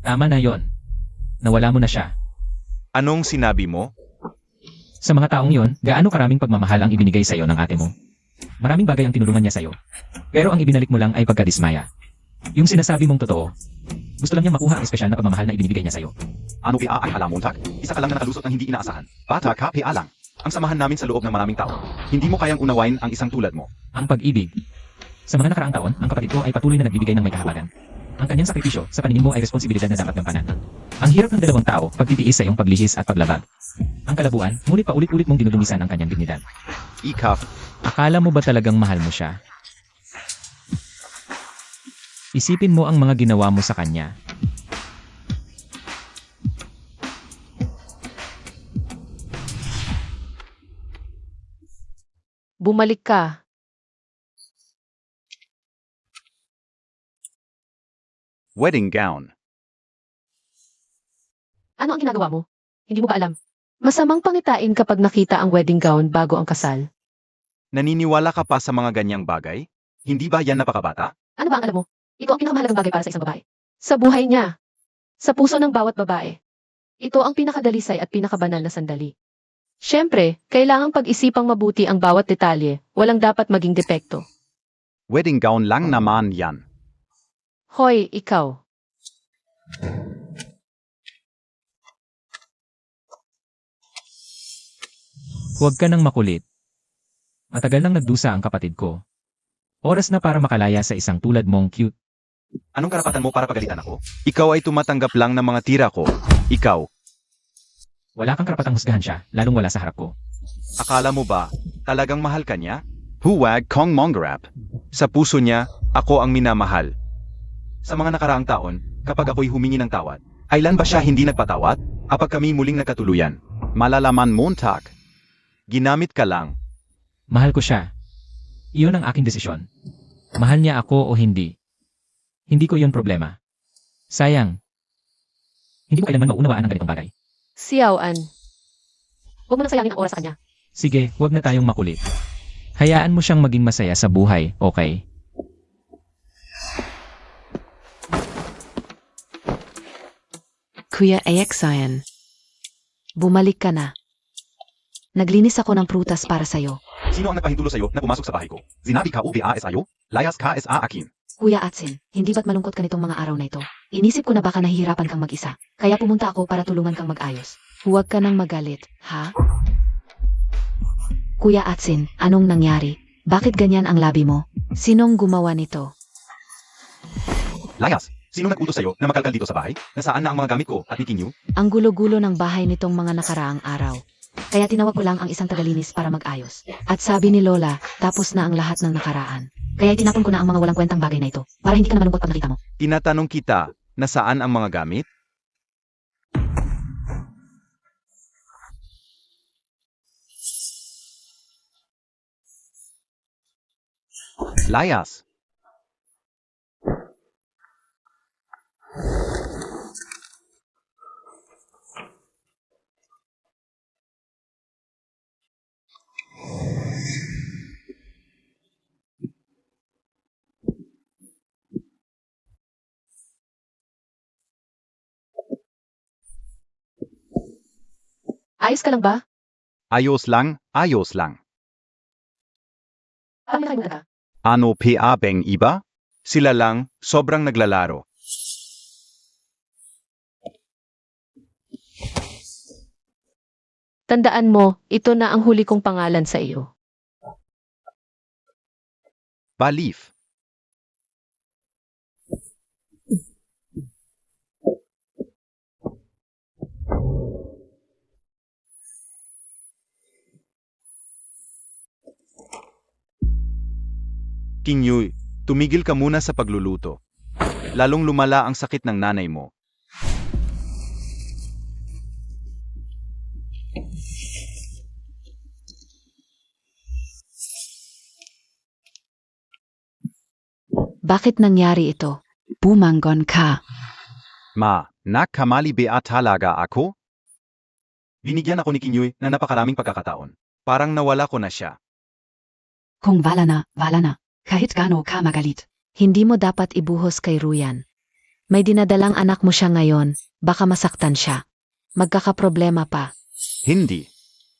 Tama na yon. Nawala mo na siya. Anong sinabi mo? Sa mga taong yon, gaano karaming pagmamahal ang ibinigay sa'yo ng ate mo? Maraming bagay ang tinulungan niya sa'yo. Pero ang ibinalik mo lang ay pagkadismaya. Yung sinasabi mong totoo, gusto lang niya makuha ang espesyal na pagmamahal na ibinibigay niya sa'yo. Ano PA ay alam mo, Tak? Isa ka lang na nakalusot ng hindi inaasahan. Bata ka, PA lang. Ang samahan namin sa loob ng maraming tao. Hindi mo kayang unawain ang isang tulad mo. Ang pag-ibig. Sa mga nakaraang taon, ang kapatid ko ay patuloy na nagbibigay ng may kahabagan. Ang kanyang sakripisyo sa paningin mo ay responsibilidad na dapat gampanan. Ang hirap ng dalawang tao, pagtitiis sa iyong paglihis at paglabag. Ang kalabuan, ngunit paulit-ulit mong dinudumisan ang kanyang dignidad. Ika, Akala mo ba talagang mahal mo siya? Isipin mo ang mga ginawa mo sa kanya. Bumalik ka. wedding gown. Ano ang ginagawa mo? Hindi mo ba alam? Masamang pangitain kapag nakita ang wedding gown bago ang kasal. Naniniwala ka pa sa mga ganyang bagay? Hindi ba yan napakabata? Ano ba ang alam mo? Ito ang pinakamahalagang bagay para sa isang babae. Sa buhay niya. Sa puso ng bawat babae. Ito ang pinakadalisay at pinakabanal na sandali. Siyempre, kailangang pag-isipang mabuti ang bawat detalye, walang dapat maging depekto. Wedding gown lang naman yan. Hoy, ikaw. Huwag ka nang makulit. Matagal nang nagdusa ang kapatid ko. Oras na para makalaya sa isang tulad mong cute. Anong karapatan mo para pagalitan ako? Ikaw ay tumatanggap lang ng mga tira ko. Ikaw, Wala kang karapatang husgahan siya, lalong wala sa harap ko. akala mo ba talagang mahal ka niya? Huwag kong mongrap. Sa puso niya, ako ang minamahal. Sa mga nakaraang taon, kapag ako'y humingi ng tawad, ailan ba siya hindi nagpatawad? Kapag kami muling nagkatuluyan, malalaman mo, Tak. Ginamit ka lang. Mahal ko siya. Iyon ang aking desisyon. Mahal niya ako o hindi. Hindi ko iyon problema. Sayang. Hindi mo kailanman maunawaan ang ganitong bagay. Xiaoan. Huwag mo nang sayangin ang oras sa kanya. Sige, huwag na tayong makulit. Hayaan mo siyang maging masaya sa buhay, okay? Kuya Aexayan. Bumalik ka na. Naglinis ako ng prutas para sa'yo. Sino ang nagpahintulo sa'yo na pumasok sa bahay ko? Sinabi ka UBA sa'yo? Layas ka sa akin. Kuya Atsin, hindi ba't malungkot ka nitong mga araw na ito? Inisip ko na baka nahihirapan kang mag-isa. Kaya pumunta ako para tulungan kang mag-ayos. Huwag ka nang magalit, ha? Kuya Atsin, anong nangyari? Bakit ganyan ang labi mo? Sinong gumawa nito? Layas, sino nag-utos sa'yo na makalkal dito sa bahay? Nasaan na ang mga gamit ko at ni King Yu? Ang gulo-gulo ng bahay nitong mga nakaraang araw. Kaya tinawag ko lang ang isang tagalinis para mag-ayos. At sabi ni Lola, tapos na ang lahat ng nakaraan. Kaya tinapon ko na ang mga walang kwentang bagay na ito, para hindi ka na malungkot pag nakita mo. Tinatanong kita, nasaan ang mga gamit? Layas. Ayos ka lang ba? Ayos lang, ayos lang. Parang nakalimutan ka. Ano PA bang iba? Sila lang, sobrang naglalaro. Tandaan mo, ito na ang huli kong pangalan sa iyo. Balif. King Yu, tumigil ka muna sa pagluluto. Lalong lumala ang sakit ng nanay mo. Bakit nangyari ito? Bumangon ka. Ma, kamali ba talaga ako? Binigyan ako ni King Yu na napakaraming pagkakataon. Parang nawala ko na siya. Kung wala na. Kahit gaano ka magalit. Hindi mo dapat ibuhos kay Ruyan. May dinadalang anak mo siya ngayon, baka masaktan siya. Magkakaproblema pa. Hindi.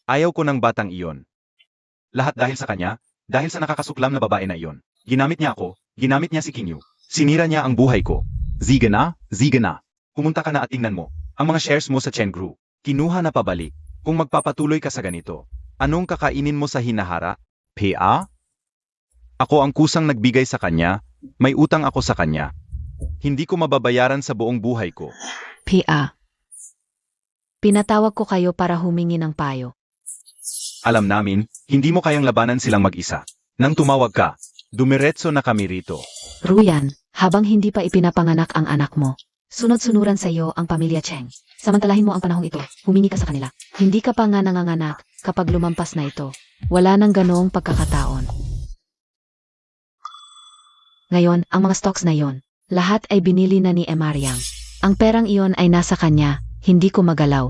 Ayaw ko ng batang iyon. Lahat dahil sa kanya, dahil sa nakakasuklam na babae na iyon. Ginamit niya ako, ginamit niya si King Yu. Sinira niya ang buhay ko. Ziga na. Pumunta ka na at tingnan mo. Ang mga shares mo sa Chengru, kinuha na pabalik. Kung magpapatuloy ka sa ganito, anong kakainin mo sa hinahara? PA? Ako ang kusang nagbigay sa kanya, may utang ako sa kanya. Hindi ko mababayaran sa buong buhay ko. PA. Pinatawag ko kayo para humingi ng payo. Alam namin, hindi mo kayang labanan silang mag-isa. Nang tumawag ka, dumiretso na kami rito. Ruyan, habang hindi pa ipinapanganak ang anak mo, sunod-sunuran sa iyo ang pamilya Cheng. Samantalahin mo ang panahong ito, humingi ka sa kanila. Hindi ka pa nga nanganganak kapag lumampas na ito. Wala nang ganoong pagkakataon. Ngayon, ang mga stocks na yon, lahat ay binili na ni Emariang. Ang perang iyon ay nasa kanya, hindi ko magalaw.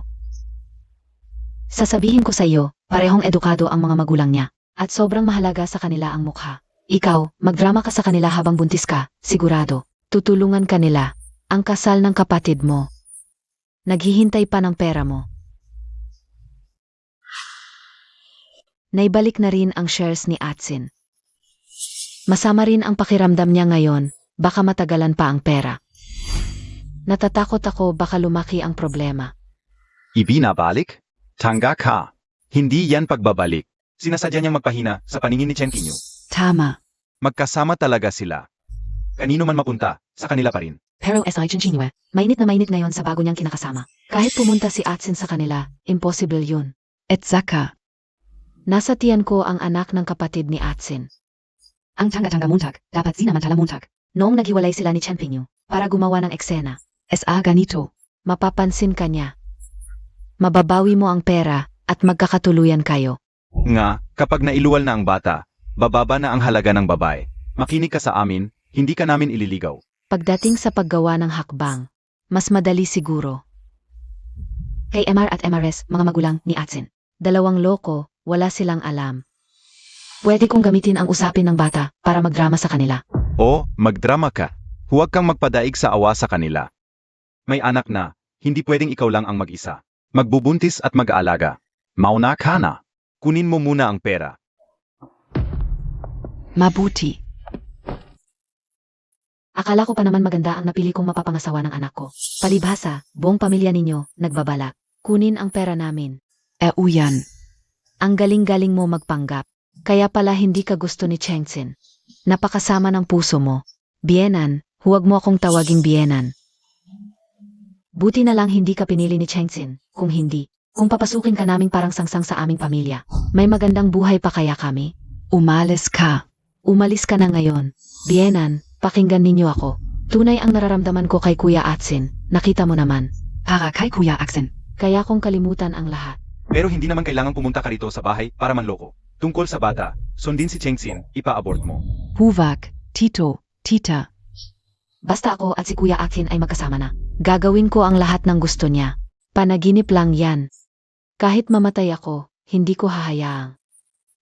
Sasabihin ko sa iyo, parehong edukado ang mga magulang niya, at sobrang mahalaga sa kanila ang mukha. Ikaw, magdrama ka sa kanila habang buntis ka, sigurado. Tutulungan ka nila. Ang kasal ng kapatid mo. Naghihintay pa ng pera mo. Naibalik na rin ang shares ni Atsin. Masama rin ang pakiramdam niya ngayon, baka matagalan pa ang pera. Natatakot ako baka lumaki ang problema. Ibinabalik? Tanga ka. Hindi yan pagbabalik. Sinasadya niyang magpahina sa paningin ni Chen Qingyu. Tama. Magkasama talaga sila. Kanino man mapunta, sa kanila pa rin. Pero S.I. Chinchiniwe, mainit na mainit ngayon sa bago niyang kinakasama. Kahit pumunta si Atsin sa kanila, impossible yun. At saka, nasa tiyan ko ang anak ng kapatid ni Atsin. Ang tanga-tanga muntag, dapat sinamantala muntag. Noong naghiwalay sila ni Chen Pingyu, para gumawa ng eksena. S.A. ganito. Mapapansin ka niya. Mababawi mo ang pera, at magkakatuluyan kayo. Nga, kapag nailuwal na ang bata, bababa na ang halaga ng babae. Makinig ka sa amin, hindi ka namin ililigaw. Pagdating sa paggawa ng hakbang, mas madali siguro. Kay MR at MRS, mga magulang ni Atsin. Dalawang loko, wala silang alam. Pwede kong gamitin ang usapin ng bata para magdrama sa kanila. O, magdrama ka. Huwag kang magpadaig sa awa sa kanila. May anak na, hindi pwedeng ikaw lang ang mag-isa. Magbubuntis at mag-aalaga. Mauna ka na. Kunin mo muna ang pera. Mabuti. Akala ko pa naman maganda ang napili kong mapapangasawa ng anak ko. Palibhasa, buong pamilya ninyo, nagbabalak. Kunin ang pera namin. Uyan. Ang galing-galing mo magpanggap. Kaya pala hindi ka gusto ni Chengsin. Napakasama ng puso mo. Bienan, huwag mo akong tawaging Bienan. Buti na lang hindi ka pinili ni Chengsin. Kung hindi, kung papasukin ka naming parang sangsang sa aming pamilya, may magandang buhay pa kaya kami? Umalis ka. Umalis ka na ngayon. Bienan, pakinggan ninyo ako. Tunay ang nararamdaman ko kay Kuya Atsin. Nakita mo naman. Para kay Kuya Atsin. Kaya kong kalimutan ang lahat. Pero hindi naman kailangang pumunta ka rito sa bahay para manloko. Tungkol sa bata, sundin si Chengsin, ipa-abort mo. Huwag, Tito, Tita. Basta ako at si Kuya Atsin ay magkasama na. Gagawin ko ang lahat ng gusto niya. Panaginip lang yan. Kahit mamatay ako, hindi ko hahayaang.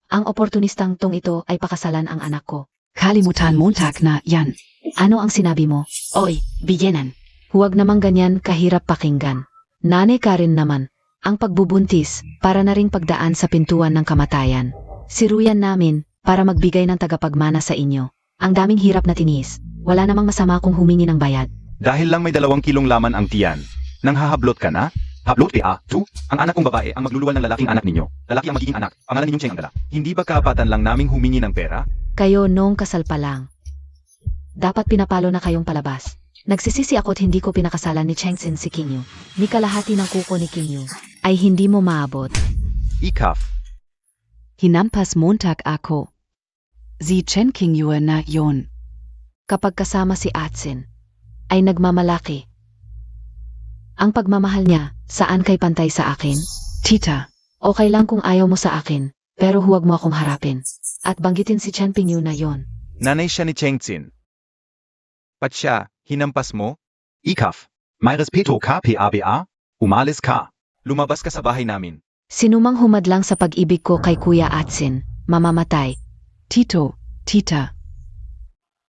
Ang oportunistang tong ito ay pakasalan ang anak ko. Kalimutan montag na yan. Ano ang sinabi mo? Oy, Bienan. Huwag namang ganyan kahirap pakinggan. Nanay ka rin naman. Ang pagbubuntis, para na ring pagdaan sa pintuan ng kamatayan. Siruyan namin, para magbigay ng tagapagmana sa inyo. Ang daming hirap na tinis. Wala namang masama kung humingi ng bayad. Dahil lang may 2 kilong laman ang tiyan. Nang hahablot ka na? Hablot PA, 2? Ang anak kong babae ang magluluwal ng lalaking anak ninyo. Lalaki ang magiging anak. Pangalan ninyong Cheng ang dala. Hindi ba kapatan lang naming humingi ng pera? Kayo noong kasal pa lang. Dapat pinapalo na kayong palabas. Nagsisisi ako't hindi ko pinakasalan ni Chengsin si Qingyu. Ni kalahati ng kuko ni Qingyu ay hindi mo maabot. Ikaf. Hinampas montag ako. Si Chen Qingyue na yon. Kapag kasama si Atsin, ay nagmamalaki. Ang pagmamahal niya, saan kay pantay sa akin? Tita, okay lang kung ayaw mo sa akin, pero huwag mo akong harapin. At banggitin si Chen Pingyu na yon. Nanay siya ni Chengxin. Pat siya, hinampas mo? Ikaf. May respeto ka, PABA? Umalis ka. Lumabas ka sa bahay namin. Sinumang humadlang sa pag-ibig ko kay Kuya Atsin, mamamatay. Tito, tita.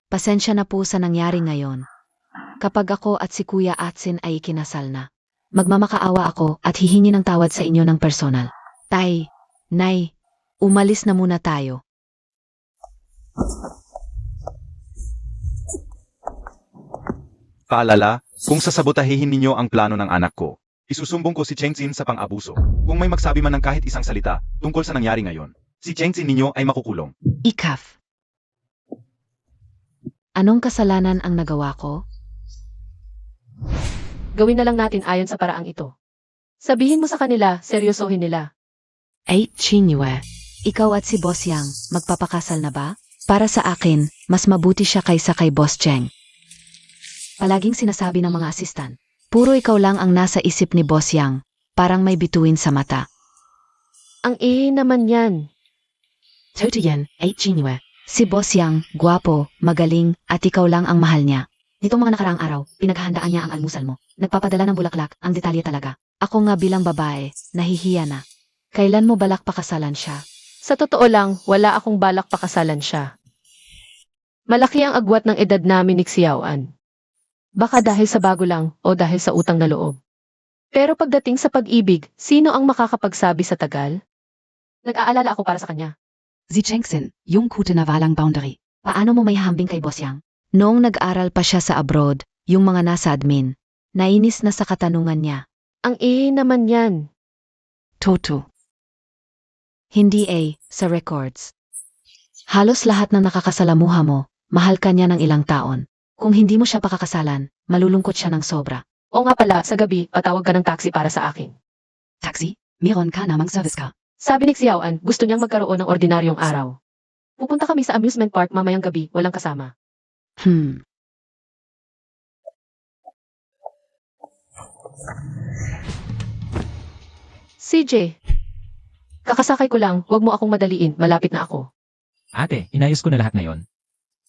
Pasensya na po sa nangyari ngayon. Kapag ako at si Kuya Atsin ay ikinasal na, magmamakaawa ako at hihingi ng tawad sa inyo ng personal. Tay, Nay, umalis na muna tayo. Paalala, kung sasabotahihin ninyo ang plano ng anak ko, isusumbong ko si Chengxin sa pang-abuso. Kung may magsabi man ng kahit isang salita tungkol sa nangyari ngayon, si Chengxin ninyo ay makukulong. Ikaf. Anong kasalanan ang nagawa ko? Gawin na lang natin ayon sa paraang ito. Sabihin mo sa kanila, seryosohin nila. Ay, Qingyue, ikaw at si Boss Yang, magpapakasal na ba? Para sa akin, mas mabuti siya kaysa kay Boss Cheng. Palaging sinasabi ng mga asistan, puro ikaw lang ang nasa isip ni Boss Yang, parang may bituin sa mata. Ang naman yan. Totoo yan, ay Qingyue. Si Boss Yang, gwapo, magaling, at ikaw lang ang mahal niya. Nitong mga nakaraang araw, pinaghahandaan niya ang almusal mo. Nagpapadala ng bulaklak, ang detalye talaga. Ako nga bilang babae, nahihiya na. Kailan mo balak pakasalan siya? Sa totoo lang, wala akong balak pakasalan siya. Malaki ang agwat ng edad namin ni Xiaoan. Baka dahil sa bago lang o dahil sa utang na loob. Pero pagdating sa pag-ibig, sino ang makakapagsabi sa tagal? Nag-aalala ako para sa kanya. Si Chengxin, yung kuta na walang boundary. Paano mo may hambing kay Boss Yang? Noong nag-aral pa siya sa abroad, yung mga nasa admin, nainis na sa katanungan niya. Ang naman yan. Toto. Hindi sa records. Halos lahat ng nakakasalamuha mo, mahal ka niya ng ilang taon. Kung hindi mo siya pakakasalan, malulungkot siya ng sobra. O nga pala, sa gabi, patawag ka ng taxi para sa akin. Taxi, meron ka namang service ka. Sabi ni Xiaoan, gusto niyang magkaroon ng ordinaryong araw. Pupunta kami sa amusement park mamayang gabi, walang kasama. CJ, kakasakay ko lang, wag mo akong madaliin, malapit na ako. Ate, inayos ko na lahat ngayon.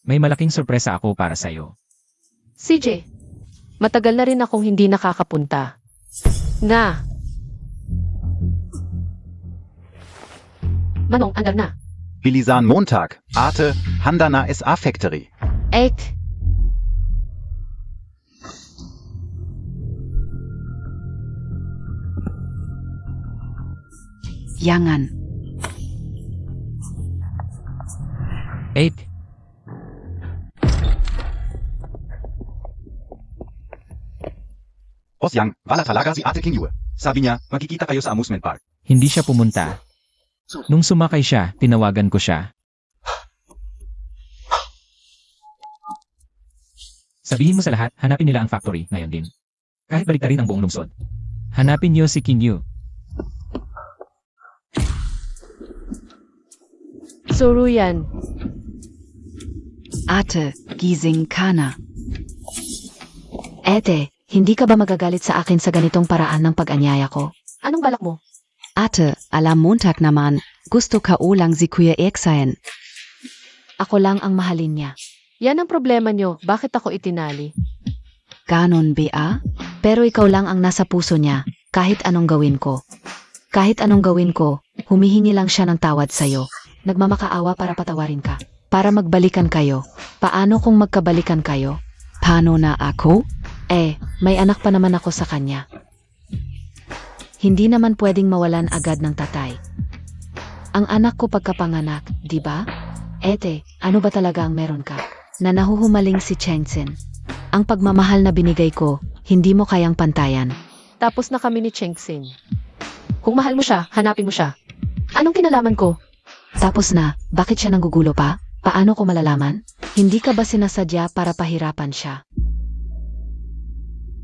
May malaking sorpresa ako para sa'yo. CJ, matagal na rin akong hindi nakakapunta. Manong, andar na. Bilisan Montag, Ate, Handana SA Factory. Ek, Yangan. 8. Boss Yang, wala talaga si Ate Qingyue. Sabi niya, magkikita kayo sa amusement park. Hindi siya pumunta. Nung sumakay siya, tinawagan ko siya. Sabihin mo sa lahat, hanapin nila ang factory ngayon din. Kahit baliktarin ang buong lungsod. Hanapin niyo si Qinyu. Suruyan. Ate, gising ka na. Ete, hindi ka ba magagalit sa akin sa ganitong paraan ng pag-anyaya ko? Anong balak mo? Ate, alam Montag naman, gusto ka ulang si Kuya Eksayan. Ako lang ang mahalin niya. Yan ang problema nyo, bakit ako itinali? Ganon ba? Pero ikaw lang ang nasa puso niya, kahit anong gawin ko. Kahit anong gawin ko, humihingi lang siya ng tawad sa'yo. Nagmamakaawa para patawarin ka. Para magbalikan kayo. Paano kung magkabalikan kayo? Paano na ako? May anak pa naman ako sa kanya. Hindi naman pwedeng mawalan agad ng tatay. Ang anak ko pagkapanganak, di ba? Ete, ano ba talaga ang meron ka? Na nahuhumaling si Chengxin. Ang pagmamahal na binigay ko, hindi mo kayang pantayan. Tapos na kami ni Chengxin. Kung mahal mo siya, hanapin mo siya. Anong kinalaman ko? Tapos na, bakit siya nanggugulo pa? Paano ko malalaman? Hindi ka ba sinasadya para pahirapan siya?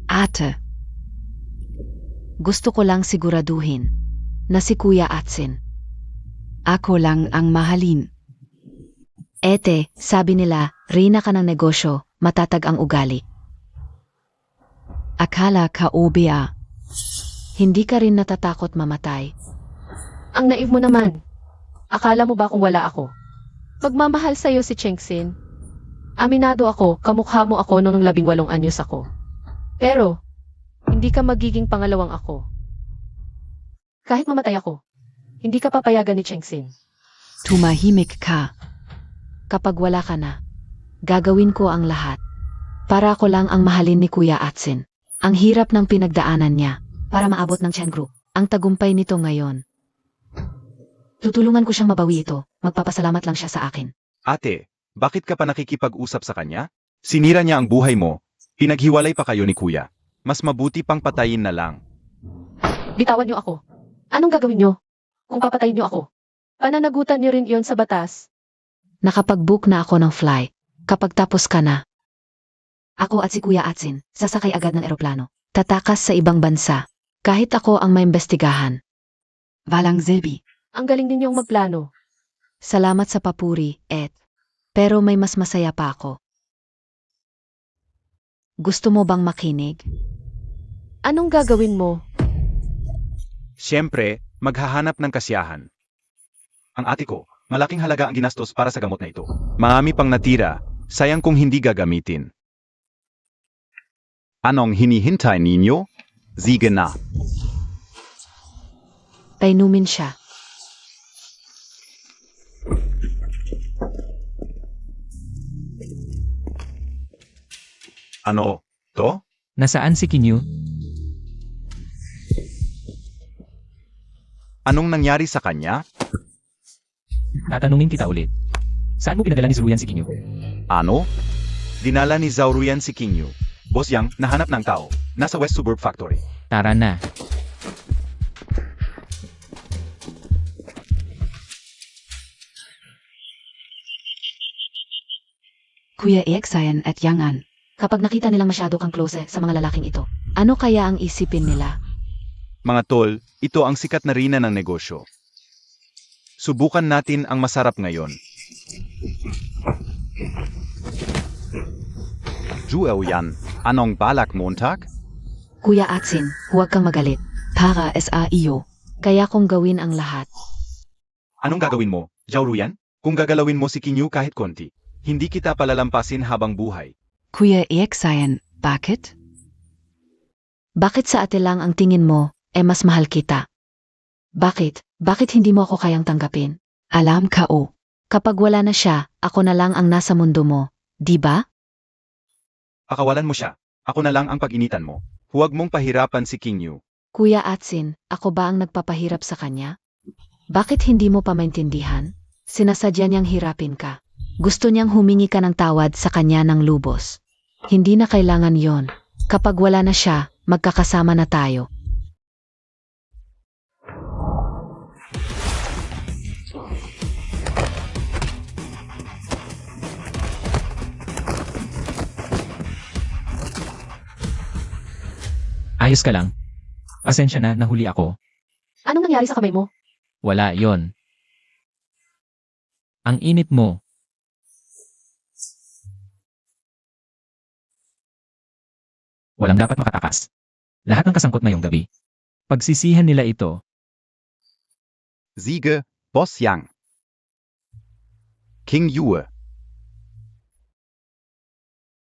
Ate, gusto ko lang siguraduhin na si Kuya Atsin. Ako lang ang mahalin. Ete, sabi nila, reyna ka ng negosyo, matatag ang ugali. Akala ka obia. Hindi ka rin natatakot mamatay. Ang naive mo naman. Akala mo ba kung wala ako? Magmamahal sa'yo si Chengxin. Aminado ako, kamukha mo ako noong 18 anyos ako. Pero, hindi ka magiging pangalawang ako. Kahit mamatay ako, hindi ka papayagan ni Chengxin. Tumahimik ka. Kapag wala ka na, gagawin ko ang lahat. Para ako lang ang mahalin ni Kuya Atsin. Ang hirap ng pinagdaanan niya para maabot ng Chen Group. Ang tagumpay nito ngayon. Tutulungan ko siyang mabawi ito. Magpapasalamat lang siya sa akin. Ate, bakit ka pa nakikipag-usap sa kanya? Sinira niya ang buhay mo. Pinaghiwalay pa kayo ni kuya. Mas mabuti pang patayin na lang. Bitawan niyo ako. Anong gagawin niyo? Kung papatayin niyo ako, pananagutan niyo rin iyon sa batas. Nakapag-book na ako ng flight. Kapag tapos ka na, ako at si Kuya Atsin, sasakay agad ng eroplano. Tatakas sa ibang bansa. Kahit ako ang maimbestigahan. Walang Zilbi. Ang galing ninyong magplano. Salamat sa papuri, Ed. Pero may mas masaya pa ako. Gusto mo bang makinig? Anong gagawin mo? Siyempre, maghahanap ng kasiyahan. Ang ate ko, malaking halaga ang ginastos para sa gamot na ito. Marami pang natira, sayang kung hindi gagamitin. Anong hinihintay ninyo? Sige na. Painumin siya. Ano? To? Nasaan si Kinyu? Anong nangyari sa kanya? Tatanungin kita ulit. Saan mo pinadala ni Zuruyan si Kinyu? Ano? Dinala ni Zauruyan si Kinyu. Boss Yang, nahanap ng tao. Nasa West Suburb Factory. Tara na. Kuya Eksayan at Yangan. Kapag nakita nilang masyado kang close sa mga lalaking ito, ano kaya ang isipin nila? Mga tol, ito ang sikat na rina ng negosyo. Subukan natin ang masarap ngayon. Jewel yan, anong balak Montag? Kuya Atsin, huwag kang magalit. Para sa iyo. Kaya kong gawin ang lahat. Anong gagawin mo, Zauruyan? Kung gagalawin mo si Kinyu kahit konti, hindi kita palalampasin habang buhay. Kuya Eksayan, bakit? Bakit sa ate lang ang tingin mo, mas mahal kita? Bakit? Bakit hindi mo ako kayang tanggapin? Alam ka o. Kapag wala na siya, ako na lang ang nasa mundo mo, di ba? Pakawalan mo siya. Ako na lang ang pag-initan mo. Huwag mong pahirapan si Kinyu. Kuya Atsin, ako ba ang nagpapahirap sa kanya? Bakit hindi mo pa maintindihan? Sinasadya niyang hirapin ka. Gusto niyang humingi ka ng tawad sa kanya ng lubos. Hindi na kailangan yon. Kapag wala na siya, magkakasama na tayo. Ayos ka lang. Pasensya na, nahuli ako. Anong nangyari sa kamay mo? Wala yon. Ang init mo. Walang dapat makatakas. Lahat ng kasangkot ngayong gabi. Pagsisihan nila ito. Siege, Boss Yang. King Yue.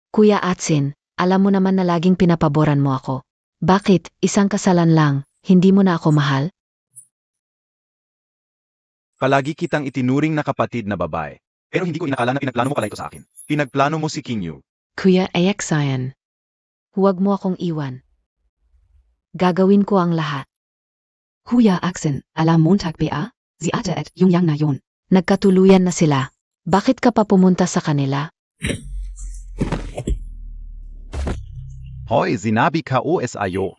Kuya Atsin, alam mo naman na laging pinapaboran mo ako. Bakit, isang kasalan lang, hindi mo na ako mahal? Palagi kitang itinuring na kapatid na babae. Pero hindi ko inakala na pinagplano mo pala ito sa akin. Pinagplano mo si Kinyu. Kuya Eksayan, huwag mo akong iwan. Gagawin ko ang lahat. Kuya Atsin, alam Montag ba? Si ate at yung yang na yun. Nagkatuluyan na sila. Bakit ka pa pumunta sa kanila? Hoy, sinabi ka o sayo.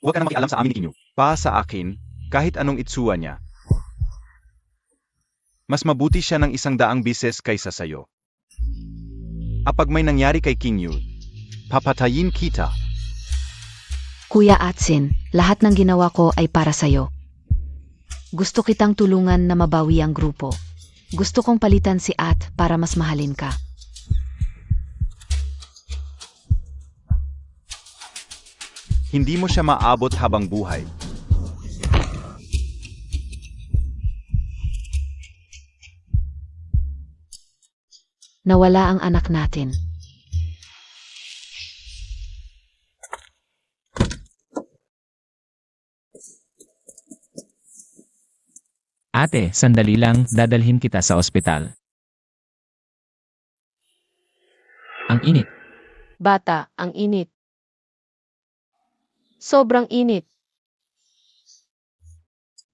Huwag ka na makialam sa amin ni Kinyu. Pa sa akin, kahit anong itsura niya. Mas mabuti siya ng 100 bises kaysa sayo. Kapag may nangyari kay Kinyu, papatayin kita. Kuya Atsin, lahat ng ginawa ko ay para sa'yo. Gusto kitang tulungan na mabawi ang grupo. Gusto kong palitan si At para mas mahalin ka. Hindi mo siya maabot habang buhay. Nawala ang anak natin. Ate, sandali lang, dadalhin kita sa ospital. Ang init. Bata, ang init. Sobrang init.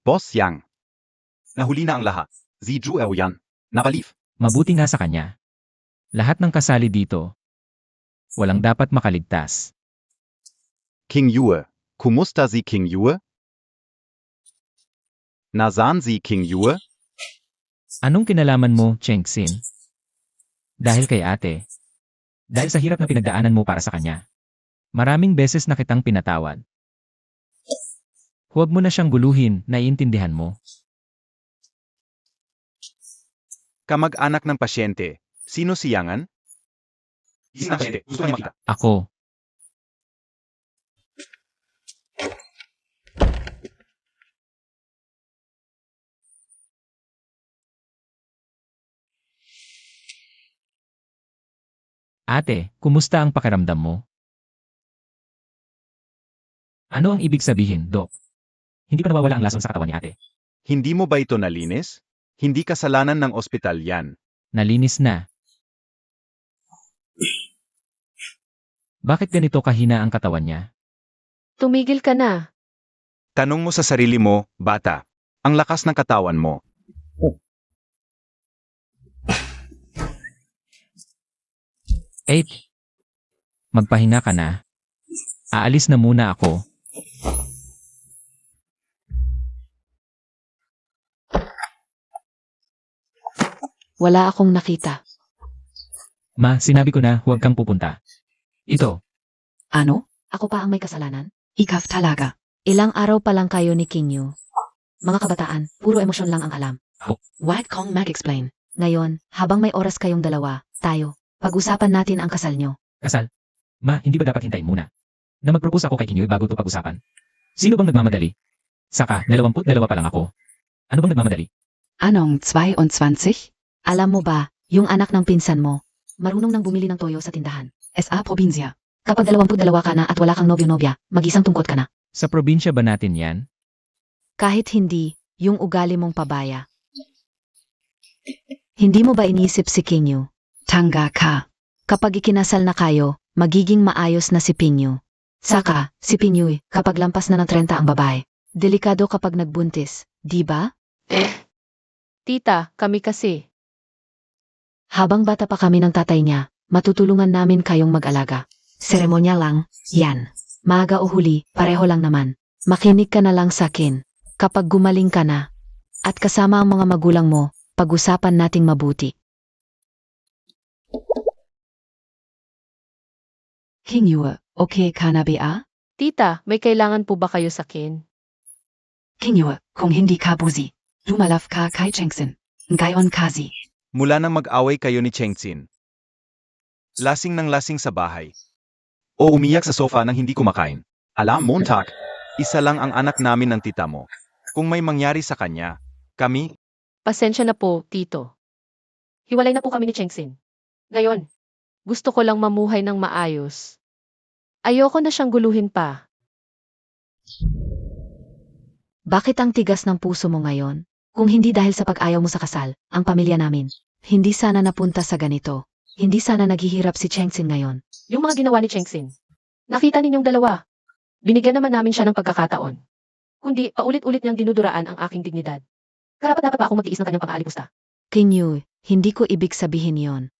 Boss Yang. Nahuli na ang lahat. Ziju yan. Nabalif. Mabuti nga sa kanya. Lahat ng kasali dito. Walang dapat makaligtas. King Yue. Kumusta si King Yue? Nasaan si King Yue? Anong kinalaman mo, Chengxin? Dahil kay ate. Dahil sa hirap na pinagdaanan mo para sa kanya. Maraming beses na kitang pinatawad. Huwag mo na siyang guluhin, naiintindihan mo. Kamag-anak ng pasyente. Sino si Yangan? Isang pasyente. Gusto niya makita. Ako. Ate, kumusta ang pakiramdam mo? Ano ang ibig sabihin, Dok? Hindi pa nawawala ang lason sa katawan ni ate. Hindi mo ba ito nalinis? Hindi kasalanan ng ospital yan. Nalinis na. Bakit ganito kahina ang katawan niya? Tumigil ka na. Tanong mo sa sarili mo, bata. Ang lakas ng katawan mo. Magpahinga ka na. Aalis na muna ako. Wala akong nakita. Ma, sinabi ko na huwag kang pupunta. Ito, Ano? Ako pa ang may kasalanan? Ikaw talaga. Ilang araw pa lang kayo ni King Yu. Mga kabataan, puro emosyon lang ang alam. Ako. Why kong mag-explain? Ngayon, habang may oras kayong dalawa, tayo, pag-usapan natin ang kasal nyo. kasal. Ma, hindi ba dapat hintayin muna? Na mag-propose ako kay Kinyoy bago ito pag-usapan? Sino bang nagmamadali? Saka, 22 pa lang ako. Ano bang nagmamadali? Anong 22? Alam mo ba, yung anak ng pinsan mo, marunong nang bumili ng toyo sa tindahan. SA Probinsya. Kapag 22 ka na at wala kang nobyo-nobya, mag-isang tungkot ka na. Sa probinsya ba natin yan? Kahit hindi, yung ugali mong pabaya. Hindi mo ba inisip si King Yu? Tangga ka. Kapag ikinasal na kayo, magiging maayos na si Pinyu. Saka, si Pinyu, kapag lampas na ng 30 ang babae. Delikado kapag nagbuntis, di ba? Tita, kami kasi. Habang bata pa kami ng tatay niya, matutulungan namin kayong mag-alaga. Seremonya lang, yan. Maaga o huli, pareho lang naman. Makinig ka na lang sa akin. Kapag gumaling ka na, at kasama ang mga magulang mo, pag-usapan nating mabuti. King Yu, okay ka na ba? Tita, may kailangan po ba kayo sa akin? King Yu, kung hindi ka buzi, lumalaf ka kay Chengxin. Ngayon kasi. Mula nang mag-away kayo ni Chengxin. Lasing ng lasing sa bahay. O umiyak sa sofa nang hindi kumakain. Alam mo, Tak, isa lang ang anak namin ng tita mo. Kung may mangyari sa kanya, kami, Pasensya na po, Tito. Hiwalay na po kami ni Chengxin. Ngayon, gusto ko lang mamuhay ng maayos. Ayoko na siyang guluhin pa. Bakit ang tigas ng puso mo ngayon? Kung hindi dahil sa pag-ayaw mo sa kasal, ang pamilya namin, hindi sana napunta sa ganito. Hindi sana naghihirap si Chengxin ngayon. Yung mga ginawa ni Chengxin. Nakita ninyong dalawa. Binigyan naman namin siya ng pagkakataon. Kundi paulit-ulit niyang dinuduraan ang aking dignidad. Karapat-dapat ba akong magtiis ng kanyang pang-aalipusta? King Yu, hindi ko ibig sabihin yon.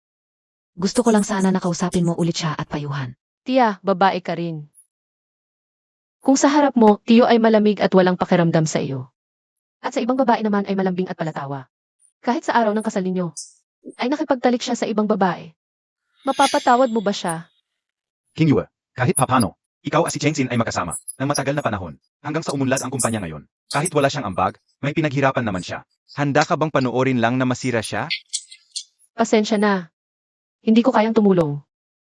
Gusto ko lang sana nakausapin mo ulit siya at payuhan. Tiya, babae ka rin. Kung sa harap mo, tiyo ay malamig at walang pakiramdam sa iyo. At sa ibang babae naman ay malambing at palatawa. Kahit sa araw ng kasal ninyo, ay nakipagtalik siya sa ibang babae. Mapapatawad mo ba siya? King Yue, kahit papano, ikaw at si Chengxin ay magkasama ng matagal na panahon hanggang sa umunlad ang kumpanya ngayon. Kahit wala siyang ambag, may pinaghirapan naman siya. Handa ka bang panoorin lang na masira siya? Pasensya na. Hindi ko kayang tumulong.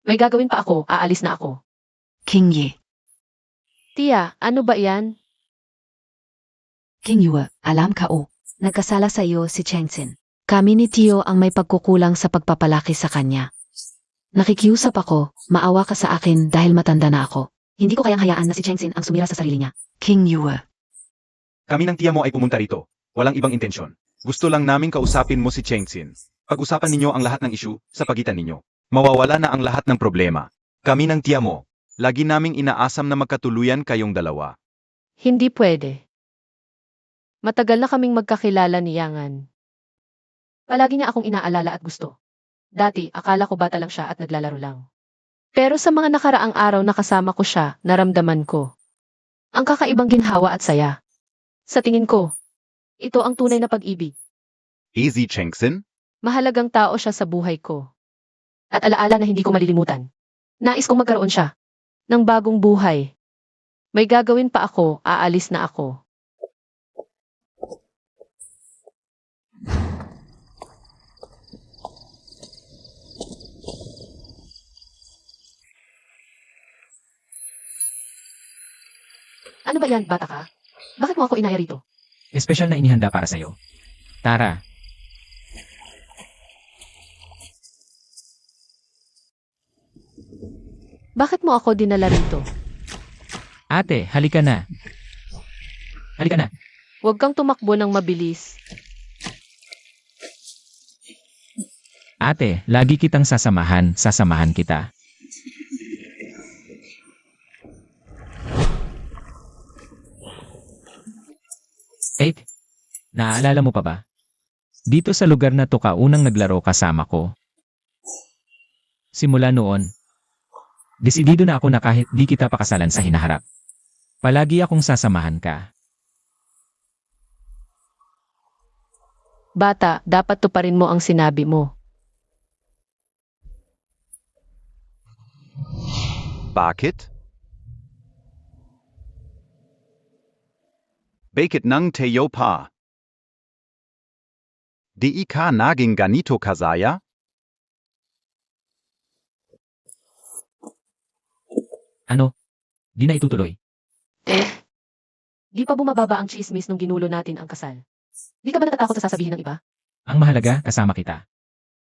May gagawin pa ako, aalis na ako. King Ye. Tia, ano ba yan? King Yue, alam ka o. Nagkasala sa iyo si Chengxin. Kami ni Tio ang may pagkukulang sa pagpapalaki sa kanya. Nakikiusap ako, maawa ka sa akin dahil matanda na ako. Hindi ko kayang hayaan na si Chengxin ang sumira sa sarili niya. King Yue. Kami ng tiya mo ay pumunta rito. Walang ibang intensyon. Gusto lang naming kausapin mo si Chengxin. Pag-usapan ninyo ang lahat ng issue sa pagitan ninyo. Mawawala na ang lahat ng problema. Kami ng tiya mo. Lagi naming inaasam na magkatuluyan kayong dalawa. Hindi pwede. Matagal na kaming magkakilala ni Yangan. Palagi niya akong inaalala at gusto. Dati, akala ko bata lang siya at naglalaro lang. Pero sa mga nakaraang araw na kasama ko siya, naramdaman ko ang kakaibang ginhawa at saya. Sa tingin ko, ito ang tunay na pag-ibig. Easy Chengxin? Mahalagang tao siya sa buhay ko. At alaala na hindi ko malilimutan. Nais kong magkaroon siya ng bagong buhay. May gagawin pa ako, aalis na ako. Ano ba yan, bata ka? Bakit mo ako inaya rito? Espesyal na inihanda para sa'yo. Tara, Bakit mo ako dinala rito? ate, halika na. Halika na. Huwag kang tumakbo ng mabilis. Ate, lagi kitang sasamahan kita. Eh, naaalala mo pa ba? Dito sa lugar na to ka unang naglaro kasama ko. Simula noon, desidido na ako na kahit di kita pakasalan sa hinaharap. Palagi akong sasamahan ka. Bata, dapat tuparin mo ang sinabi mo. Bakit? Bakit nang tayo pa? Di ka naging ganito kazaya? Ano? Di na itutuloy. Di pa bumababa ang chismis nung ginulo natin ang kasal. Di ka ba natatakot sa sasabihin ng iba? Ang mahalaga, kasama kita.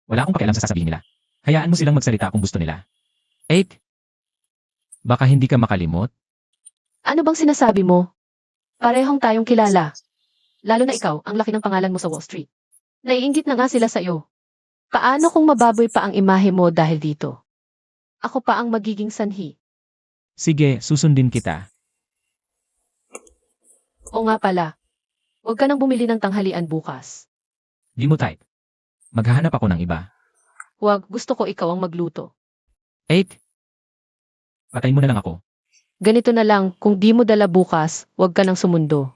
Wala akong pakialam sa sasabihin nila. Hayaan mo silang magsalita kung gusto nila. 8. Baka hindi ka makalimot? Ano bang sinasabi mo? Parehong tayong kilala. Lalo na ikaw, ang laki ng pangalan mo sa Wall Street. Naiinggit na nga sila sa iyo. Paano kung mababoy pa ang imahe mo dahil dito? Ako pa ang magiging sanhi. Sige, susundin kita. O nga pala, huwag ka nang bumili ng tanghalian bukas. Di mo type. Maghahanap ako ng iba. Huwag, gusto ko ikaw ang magluto. 8. Patay mo na lang ako. Ganito na lang, kung di mo dala bukas, huwag ka nang sumundo.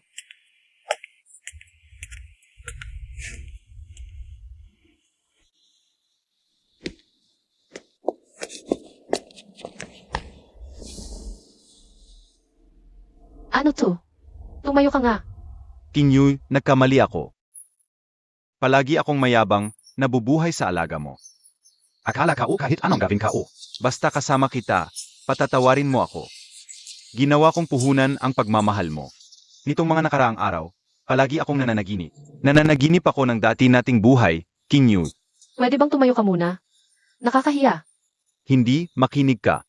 Ano to? Tumayo ka nga. King Yu, nagkamali ako. Palagi akong mayabang, nabubuhay sa alaga mo. Akala ka kahit anong gawin ka Basta kasama kita, patatawarin mo ako. Ginawa kong puhunan ang pagmamahal mo. Nitong mga nakaraang araw, palagi akong nananaginip. Nananaginip ako ng dati nating buhay, King Yu. Pwede bang tumayo ka muna? Nakakahiya. Hindi, makinig ka.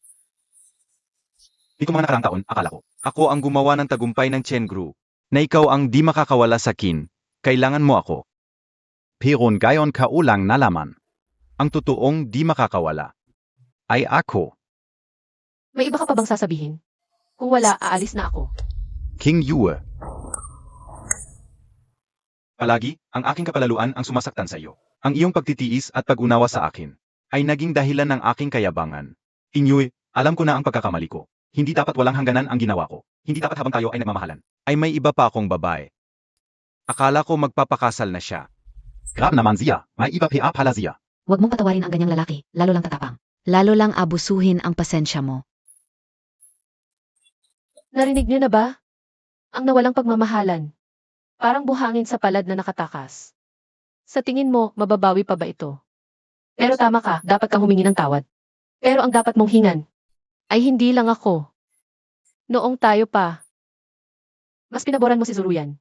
Nitong mga nakaraang taon, akala ko, ako ang gumawa ng tagumpay ng Chengru, na ikaw ang di makakawala sa kin, kailangan mo ako. Pero gayon ka ulang nalaman. Ang totoong di makakawala ay ako. May iba ka pa bang sasabihin? Kung wala, aalis na ako. King Yue. Palagi, ang aking kapalaluan ang sumasaktan sa iyo. Ang iyong pagtitiis at pag-unawa sa akin ay naging dahilan ng aking kayabangan. King Yue, alam ko na ang pagkakamali ko. Hindi dapat walang hangganan ang ginawa ko. Hindi dapat habang tayo ay nagmamahalan. Ay may iba pa akong babae. Akala ko magpapakasal na siya. Grab naman siya, may iba pa pala siya. Huwag mong patawarin ang ganyang lalaki, lalo lang tatapang. Lalo lang abusuhin ang pasensya mo. Narinig niyo na ba? Ang nawalang pagmamahalan. Parang buhangin sa palad na nakatakas. Sa tingin mo, mababawi pa ba ito? Pero tama ka, dapat kang humingi ng tawad. Pero ang dapat mong hingan ay hindi lang ako. Noong tayo pa, mas pinaboran mo si Zuruyan.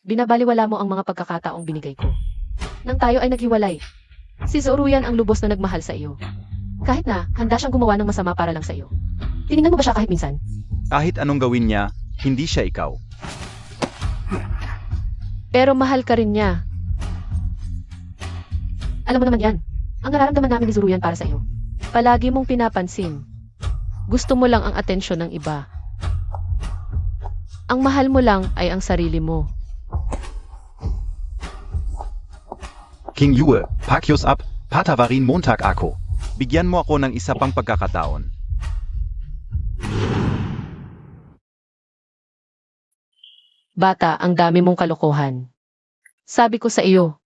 Binabaliwala mo ang mga pagkakataong binigay ko. Nang tayo ay naghiwalay, si Zuruyan ang lubos na nagmahal sa iyo. Kahit na, handa siyang gumawa ng masama para lang sa iyo. Tinignan mo ba siya kahit minsan? Kahit anong gawin niya, hindi siya ikaw. Pero mahal ka rin niya. Alam mo naman yan. Ang nararamdaman namin ni Zuruyan para sa iyo. Palagi mong pinapansin. Gusto mo lang ang atensyon ng iba. Ang mahal mo lang ay ang sarili mo. King Yue, pakyos up, patawarin Montag ako. Bigyan mo ako ng isa pang pagkakataon. Bata, ang dami mong kalokohan. Sabi ko sa iyo,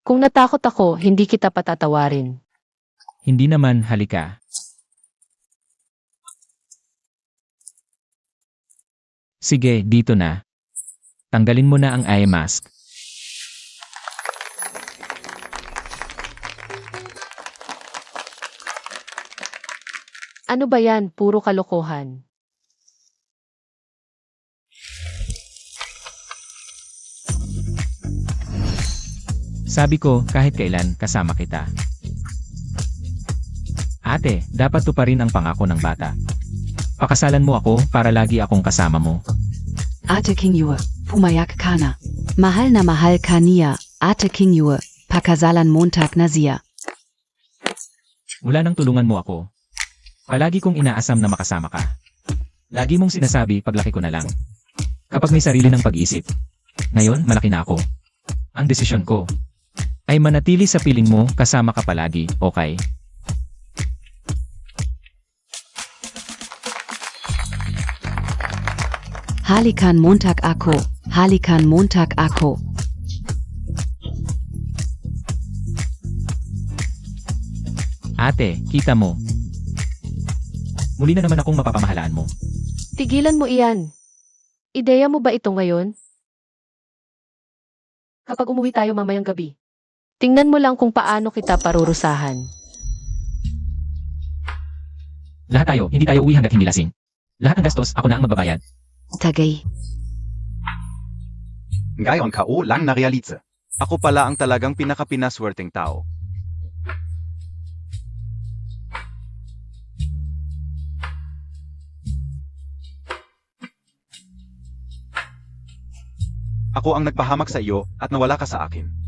kung natakot ako, hindi kita patatawarin. Hindi naman, halika. Sige, dito na. Tanggalin mo na ang eye mask. Ano ba yan? Puro kalokohan. Sabi ko, kahit kailan, kasama kita. Ate, dapat tuparin ang pangako ng bata. Pakasalan mo ako para lagi akong kasama mo. Ate King Yue, pumayak ka na. Mahal na mahal ka niya, Ate King Yue, pakasalan Montag na siya. Mula nang tulungan mo ako, palagi kong inaasam na makasama ka. Lagi mong sinasabi paglaki ko na lang. Kapag may sarili ng pag-isip. Ngayon, malaki na ako. Ang desisyon ko ay manatili sa piling mo, kasama ka palagi, okay? Halikan Montag ako, halikan Montag ako. Ate, kita mo. Muli na naman akong mapapamahalaan mo. Tigilan mo iyan. Ideya mo ba ito ngayon? Kapag umuwi tayo mamayang gabi, tingnan mo lang kung paano kita parurusahan. Lahat tayo, hindi tayo uwi hanggat hindi lasing. Lahat ng gastos, ako na ang magbabayad. Tagay. Ngayon kao lang na realitze. Ako pala ang talagang pinakapinaswerteng tao. Ako ang nagpahamak sa iyo at nawala ka sa akin.